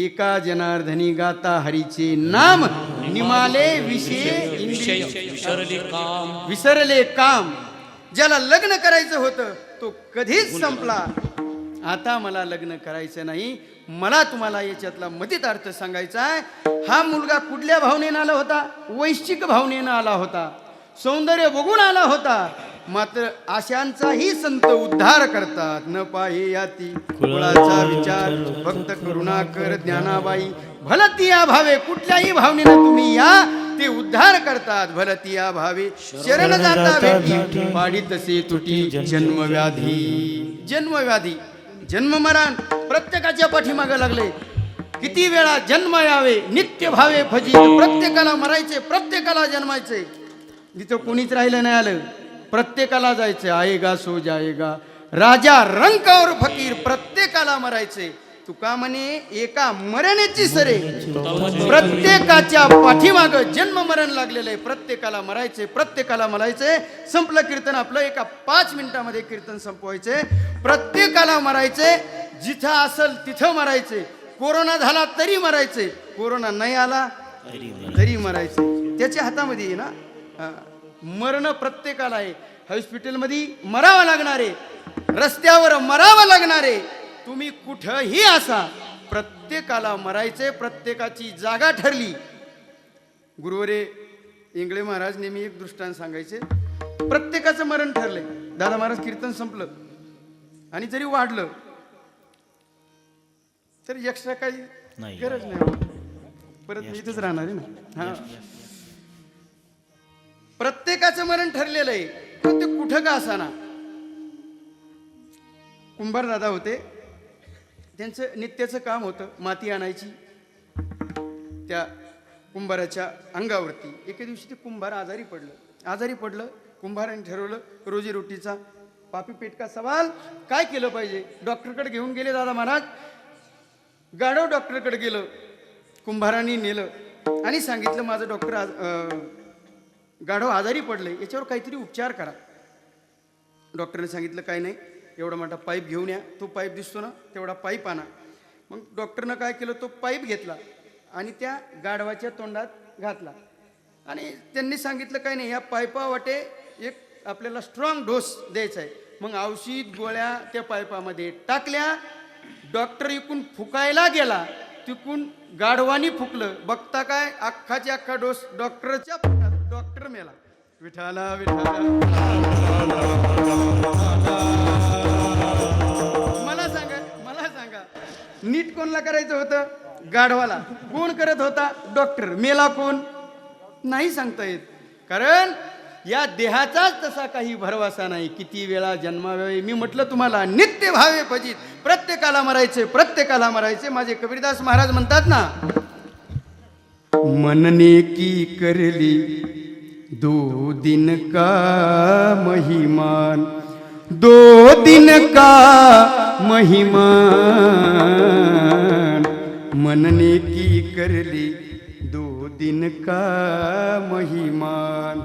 एका जनार्दनी गाता हरीचे नाम, निमाले विषय विसरले काम. ज्याला लग्न करायचं होतं तो कधीच संपला. आता मला लग्न करायचं नाही. मला तुम्हाला याच्यातला मतित अर्थ सांगायचा आहे. हा मुलगा कुठल्या भावनेनं आला होता? वैश्विक भावनेनं आला होता, सौंदर्य बघून आला होता. मात्र आशांचाही संत उद्धार करतात. न पाहे याती कुळाचा विचार, फक्त करुणाकर ज्ञानाबाई. भलती या भावे, कुठल्याही भावनेनं तुम्ही या, ते उद्धार करतात. भलती या भावे शरण जाता भेटी, पाडी तसे तुटी जन्मव्याधी. जन्मव्याधी, जन्ममरण प्रत्येकाच्या पाठीमागे लागले. किती वेळा जन्म यावे, नित्य भावे फजित. प्रत्येकाला मरायचे, प्रत्येकाला जन्मायचे. जिथं कोणीच राहिलं नाही आलं, प्रत्येकाला जायचं. आएगा सो जाएगा, राजा रंक और फकीर, प्रत्येकाला मरायचे. तुका म्हणे एका मरण्याची सरे. प्रत्येकाच्या पाठीमाग जन्म मरण लागलेलं आहे. प्रत्येकाला मरायचे, प्रत्येकाला मरायचे. संपलं कीर्तन आपलं. एका 5 मिनिटामध्ये कीर्तन संपवायचे. प्रत्येकाला मरायचे. जिथं असल तिथं मरायचे. कोरोना झाला तरी मरायचे, कोरोना नाही आला तरी मरायचे. त्याच्या हातामध्ये आहे ना. मरण प्रत्येकाला आहे. हॉस्पिटलमध्ये मरावं लागणारे, रस्त्यावर मरावं लागणारे, तुम्ही कुठंही असा, प्रत्येकाला मरायचे. प्रत्येकाची जागा ठरली. गुरुवरे इंगळे महाराज नेहमी एक दृष्टांत सांगायचे. प्रत्येकाचं मरण ठरलंय. दादा महाराज कीर्तन संपलं आणि जरी वाढलं तर एक्स्ट्रा काही गरज नाही, परत मी इथेच राहणार आहे ना. हा, प्रत्येकाचं मरण ठरलेलं आहे. ते कुठं का असाना. कुंभार दादा होते, त्यांचं नित्याचं काम होतं माती आणायची त्या कुंभाराच्या अंगावरती. एके दिवशी ते कुंभार आजारी पडलं. कुंभाराने ठरवलं रोजीरोटीचा पापी पेटका सवाल, काय केलं पाहिजे. डॉक्टरकडे घेऊन गेले दादा महाराज. गाढव डॉक्टरकडे गेलं. कुंभाराने नेलं आणि सांगितलं माझं डॉक्टर गाढव आजारी पडले, याच्यावर काहीतरी उपचार करा. डॉक्टरने सांगितलं काय नाही, एवढा मोठा पाईप घेऊन या. तो पाईप दिसतो ना, तेवढा पाईप आणा. मग डॉक्टरनं काय केलं, तो पाईप घेतला आणि त्या गाढवाच्या तोंडात घातला आणि त्यांनी सांगितलं काय नाही, या पाईपावाटे एक आपल्याला स्ट्रॉंग डोस द्यायचा आहे. मग औषध गोळ्या त्या पाईपामध्ये टाकल्या. डॉक्टर इकून फुकायला गेला, तिकून गाढवानी फुकलं. बघता काय, अख्खाच्या अख्खा डोस डॉक्टरच्या पोटात. डॉक्टर मेला. विठाला विठाला. मला सांगा नीट कोणला करायचं होतं? गाढवाला. कोण करत होता? डॉक्टर. मेला कोण? नाही सांगता येत. कारण या देहाचाच तसा काही भरवसा नाही. किती वेळा जन्मावे. मी म्हटलं तुम्हाला नित्य भावे फजित. प्रत्येकाला मरायचे, प्रत्येकाला मरायचे. माझे कबीरदास महाराज म्हणतात ना, मनने की करली 2 दिन का महिमान, 2 दिन का महिमान. मनने की करली 2 दिन का महिमान.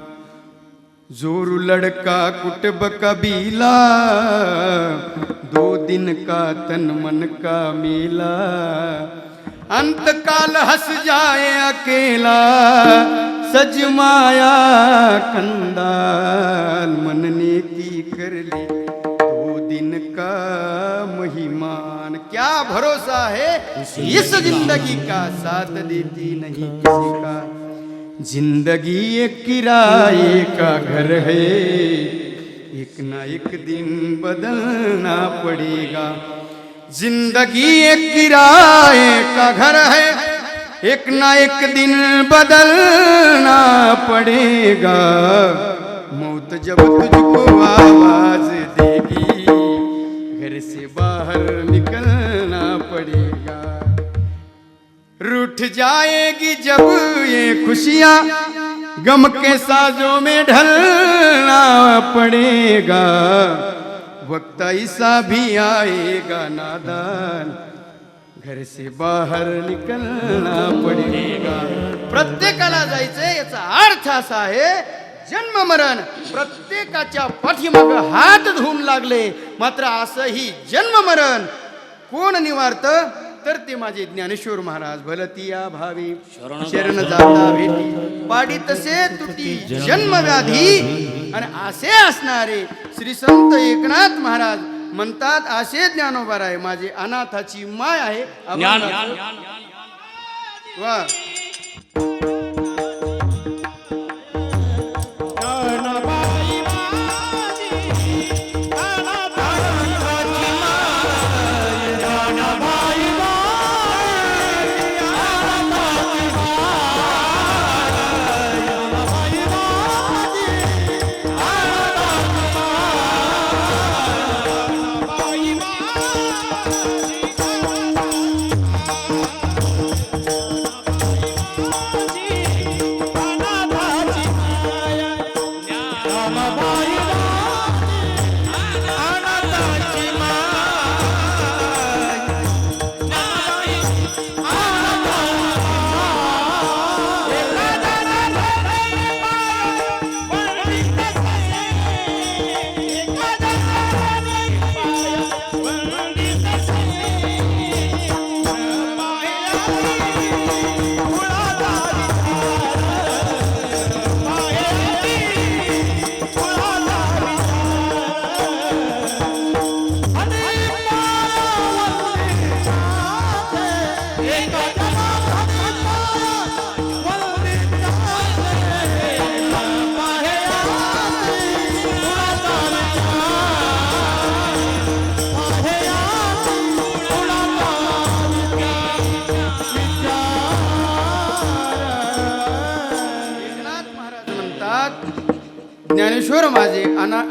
जोरू लड़का कुटुब कबीला, 2 दिन का तन मन का मेला. अंत काल हंस जाए अकेला, सजमाया कंदाल मनने की कर ले दो दिन का महिमान। क्या भरोसा है इस जिंदगी का, साथ देती नहीं किसी का। जिंदगी एक किराए का घर है, एक ना एक दिन बदलना पड़ेगा। जिंदगी एक किराए का घर है, एक ना एक दिन बदलना पड़ेगा। मौत जब तुझको आवाज देगी, घर से बाहर निकलना पड़ेगा। रूठ जाएगी जब ये खुशियाँ, गम के साजों में ढलना पड़ेगा। वक्त ऐसा भी आएगा नादान, घर से बाहर निकलना पडेगा। प्रत्येकाला जायचंय, याचा अर्थ असा आहे जन्म मरण प्रत्येकाच्या पाठीमाग हात धुवून लागले, मात्र असंही जन्म मरण कोण निवारत, तर ते माझे ज्ञानेश्वर महाराज। भलतिया भावी शरण जाता भेटी, पाडी तसे तुटी जन्म व्याधी। आणि असे असणारे श्री संत एकनाथ महाराज म्हणतात, असे ज्ञानोबाराय माझे अनाथाची माय आहे। वा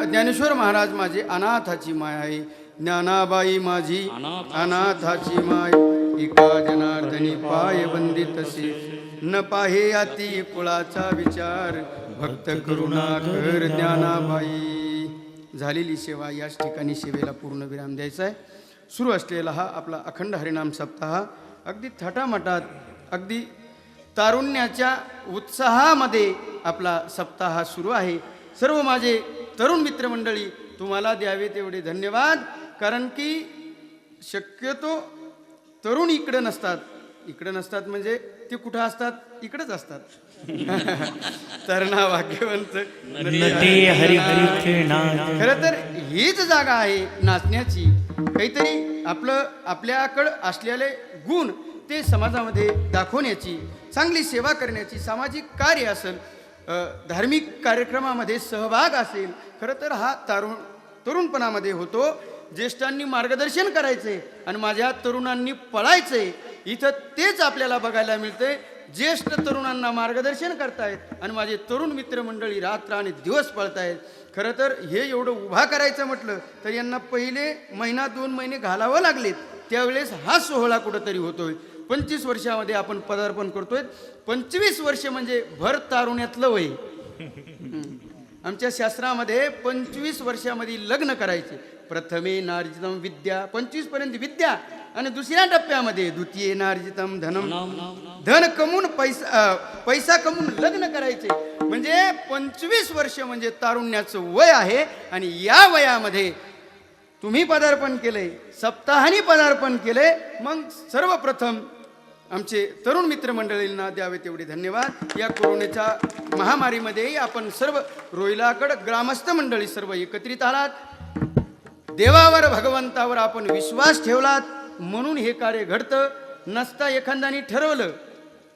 ज्ञानेश्वर महाराज माझे अनाथाची माय आहे। ज्ञानाबाई माझी अनाथाची माय, एका जनार्दनी पाय बंदी तसे, न पाहे अति कुळाचा विचार, भक्त करुणा कर ज्ञानाबाई। झालेली सेवा याच ठिकाणी सेवेला पूर्ण विराम द्यायचा आहे। सुरू असलेला हा आपला अखंड हरिनाम सप्ताह अगदी थाटामाटात, अगदी तारुण्याच्या उत्साहामध्ये आपला सप्ताह सुरू आहे। सर्व माझे तरुण मित्रमंडळी, तुम्हाला द्यावे तेवढे धन्यवाद, कारण की शक्यतो तरुण इकडे नसतात म्हणजे ते कुठं असतात, इकडेच असतात। तरणा भाग्यवंत खरं तर हीच जागा आहे नाचण्याची, काहीतरी आपल्याकडं असलेले गुण ते समाजामध्ये दाखवण्याची, चांगली सेवा करण्याची, सामाजिक कार्य असेल, धार्मिक कार्यक्रमामध्ये सहभाग असेल। खरं तर हा तरुणपणामध्ये होतो। ज्येष्ठांनी मार्गदर्शन करायचे आणि माझ्या तरुणांनी पळायचे, इथं तेच आपल्याला बघायला मिळते। ज्येष्ठ तरुणांना मार्गदर्शन करतायत आणि माझे तरुण मित्रमंडळी रात्र आणि दिवस पळतायत। खरं तर हे एवढं उभा करायचं म्हटलं तर यांना पहिले महिना 2 महिने घालावं लागलेत, त्यावेळेस हा सोहळा कुठंतरी होतोय। 25 वर्षामध्ये आपण पदार्पण करतोय। 25 वर्ष म्हणजे भर तारुण्यातलं वय। आमच्या शास्त्रामध्ये 25 वर्षामध्ये लग्न करायचे। प्रथमे नार्जितम विद्या, 25 पर्यंत विद्या, आणि दुसऱ्या टप्प्यामध्ये द्वितीय नार्जितम धनम, धन कमवून पैसा कमवून लग्न करायचे। म्हणजे 25 वर्ष म्हणजे तारुण्याचं वय आहे। आणि या वयामध्ये तुम्ही पदार्पण केले, सप्ताहानी पदार्पण केले, मग सर्वप्रथम आमचे तरुण मित्रमंडळींना द्यावे तेवढे धन्यवाद. या कोरोनाच्या महामारीमध्येही आपण सर्व रोहिलागड ग्रामस्थ मंडळी सर्व एकत्रित आलात. देवावर भगवंतावर आपण विश्वास ठेवलात म्हणून हे कार्य घडतं. नसता एखाद्याने ठरवलं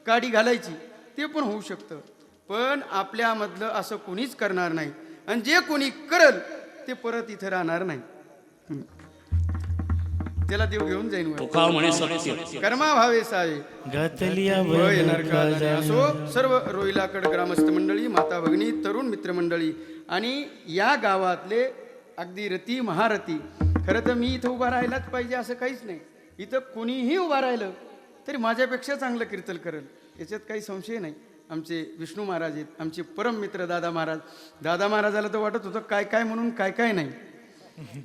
काडी घालायची ते पण होऊ शकतं, पण आपल्यामधलं असं कोणीच करणार नाही. आणि जे कोणी करल ते परत इथं राहणार नाही. त्याला देव घेऊन जाईन वर. तुका म्हणे सत्य कर्मा भावे सावे घातलिया भय नरका जाणे. असो सर्व रोहिलाकड ग्रामस्थ मंडळी, माता भगिनी, तरुण मित्रमंडळी आणि या गावातले अगदी रती महारथी. खरं तर मी इथं उभा राहायलाच पाहिजे असं काहीच नाही. इथं कोणीही उभा राहिलं तरी माझ्यापेक्षा चांगलं कीर्तन करेल याच्यात काही संशय नाही. आमचे विष्णू महाराज आहेत, आमचे परम मित्र दादा महाराज. दादा महाराजाला तर वाटत होतं काय काय म्हणून काय काय नाही,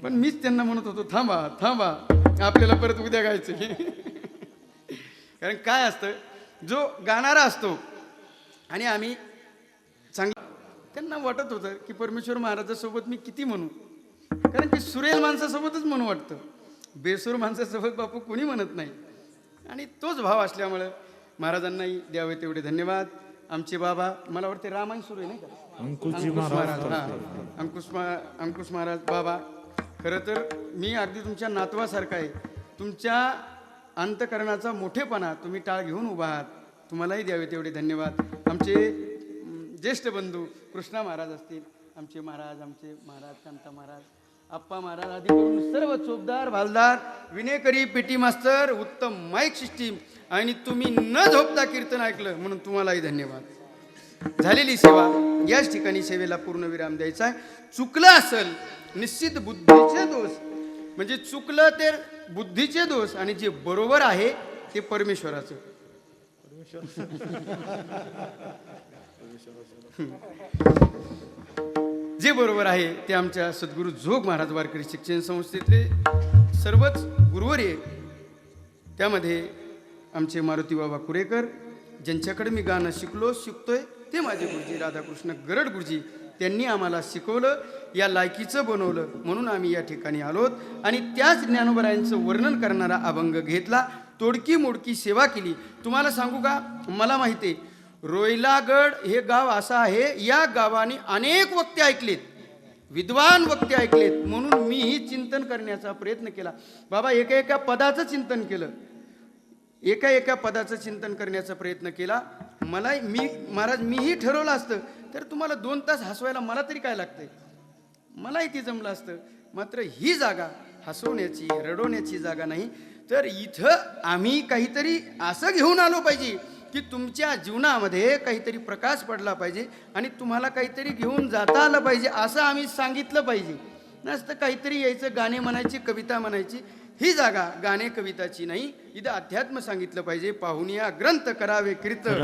पण मीच त्यांना म्हणत होतो थांबा थांबा आपल्याला परत उद्या गायचं. कारण काय असतं, जो गाणारा असतो आणि आम्ही चांगलं, त्यांना वाटत होतं की परमेश्वर महाराजासोबत मी किती म्हणू, कारण की सुरेल माणसासोबतच म्हणू वाटतं, बेसूर माणसासोबत बापू कोणी म्हणत नाही. आणि तोच भाव असल्यामुळं महाराजांनाही द्यावे तेवढे धन्यवाद. आमचे बाबा, मला वाटते रामायण सुरू आहे नाही का, अंकुश महाराज. हां, अंकुश महाराज बाबा. खरं तर मी अगदी तुमच्या नातवासारखा आहे. तुमच्या अंतकरणाचा मोठेपणा तुम्ही टाळ घेऊन उभा आहात, तुम्हालाही द्यावे तेवढे धन्यवाद. आमचे ज्येष्ठ बंधू कृष्णा महाराज असतील, आमचे महाराज कांता महाराज, आप्पा महाराज आदी करून सर्व चोपदार, भालदार, विनेकरी, पेटी मास्तर, उत्तम माईक सिस्टीम आणि तुम्ही न झोपता कीर्तन ऐकलं म्हणून तुम्हालाही धन्यवाद. झालेली सेवा याच ठिकाणी सेवेला पूर्णविराम द्यायचा आहे. चुकलं असेल निश्चित बुद्धीचे दोष, म्हणजे चुकलं ते बुद्धीचे दोष आणि जे बरोबर आहे ते परमेश्वराचं. जे बरोबर आहे ते आमच्या सद्गुरू जोग महाराज वारकरी शिक्षण संस्थेतले सर्वच गुरुवर्य, त्यामध्ये आमचे मारुती बाबा कुरेकर, ज्यांच्याकडे मी गाणं शिकतोय ते माझे गुरुजी राधाकृष्ण गरड गुरुजी. त्यांनी आम्हाला शिकवलं, या लायकीचं बनवलं म्हणून आम्ही या ठिकाणी आलोत आणि त्याच ज्ञानोबरायांचं वर्णन करणारा अभंग घेतला, तोडकी मोडकी सेवा केली. तुम्हाला सांगू का, मला माहिती आहे रोहिलागड हे गाव असं आहे, या गावाने अनेक वक्ते ऐकलेत, विद्वान वक्ते ऐकलेत, म्हणून मीही चिंतन करण्याचा प्रयत्न केला. बाबा एका एका पदाचं चिंतन केलं, एका एका पदाचं चिंतन करण्याचा प्रयत्न केला. महाराज मीही ठरवलं असतं तर तुम्हाला 2 तास हसवायला मला तरी काय लागतंय, मलाही ते जमलं असतं. मात्र ही जागा हसवण्याची रडवण्याची जागा नाही, तर इथं आम्ही काहीतरी असं घेऊन आलो पाहिजे की तुमच्या जीवनामध्ये काहीतरी प्रकाश पडला पाहिजे आणि तुम्हाला काहीतरी घेऊन जाता आलं पाहिजे असं आम्ही सांगितलं पाहिजे. नसतं काहीतरी यायचं, गाणे म्हणायची, कविता म्हणायची. ही जागा गाणे कविताची नाही, इथं अध्यात्म सांगितलं पाहिजे. पाहुनिया ग्रंथ करावे कीर्तन,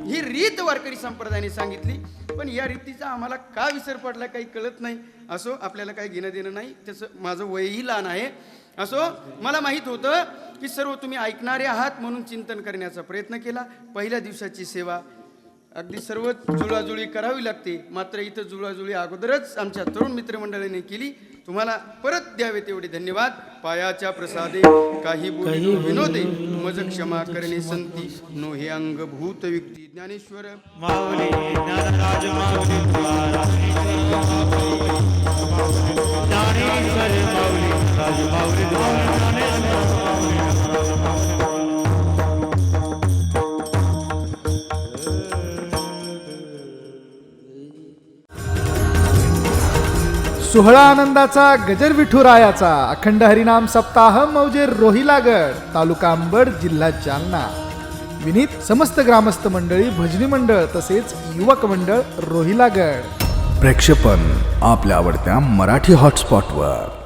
ही रीत वारकरी संप्रदायाने सांगितली, पण या रीतीचा आम्हाला का विसर पडला काही कळत नाही. असो, आपल्याला काही घेणं देणं नाही, त्याचं माझं वयही लहान आहे. असो, मला माहीत होतं की सर्व तुम्ही ऐकणारे आहात म्हणून चिंतन करण्याचा प्रयत्न केला. पहिल्या दिवसाची सेवा अगदी सर्व जुळाजुळी करावी लागते, मात्र इथं जुळाजुळी अगोदरच आमच्या तरुण मित्रमंडळीने केली. तुम्हाला परत द्यावे तेवढे धन्यवाद. पायाच्या प्रसादे काही बोलिलो विनोदे, मज क्षमा करणे संती, नो हे अंग भूत व्यक्ती. ज्ञानेश्वर माऊली ज्ञानराज माऊली ज्ञानेश्वर माऊली राज माऊली ज्ञानेश्वर. सोहळा आनंदाचा गजर विठुरायाचा अखंड हरिनाम सप्ताह मौजे रोहिलागड, तालुका अंबड, जिल्हा जालना. विनीत समस्त ग्रामस्थ मंडळी, भजनी मंडळ तसेच युवक मंडळ रोहिलागड. प्रक्षेपण आपल्या आवडत्या मराठी हॉटस्पॉटवर.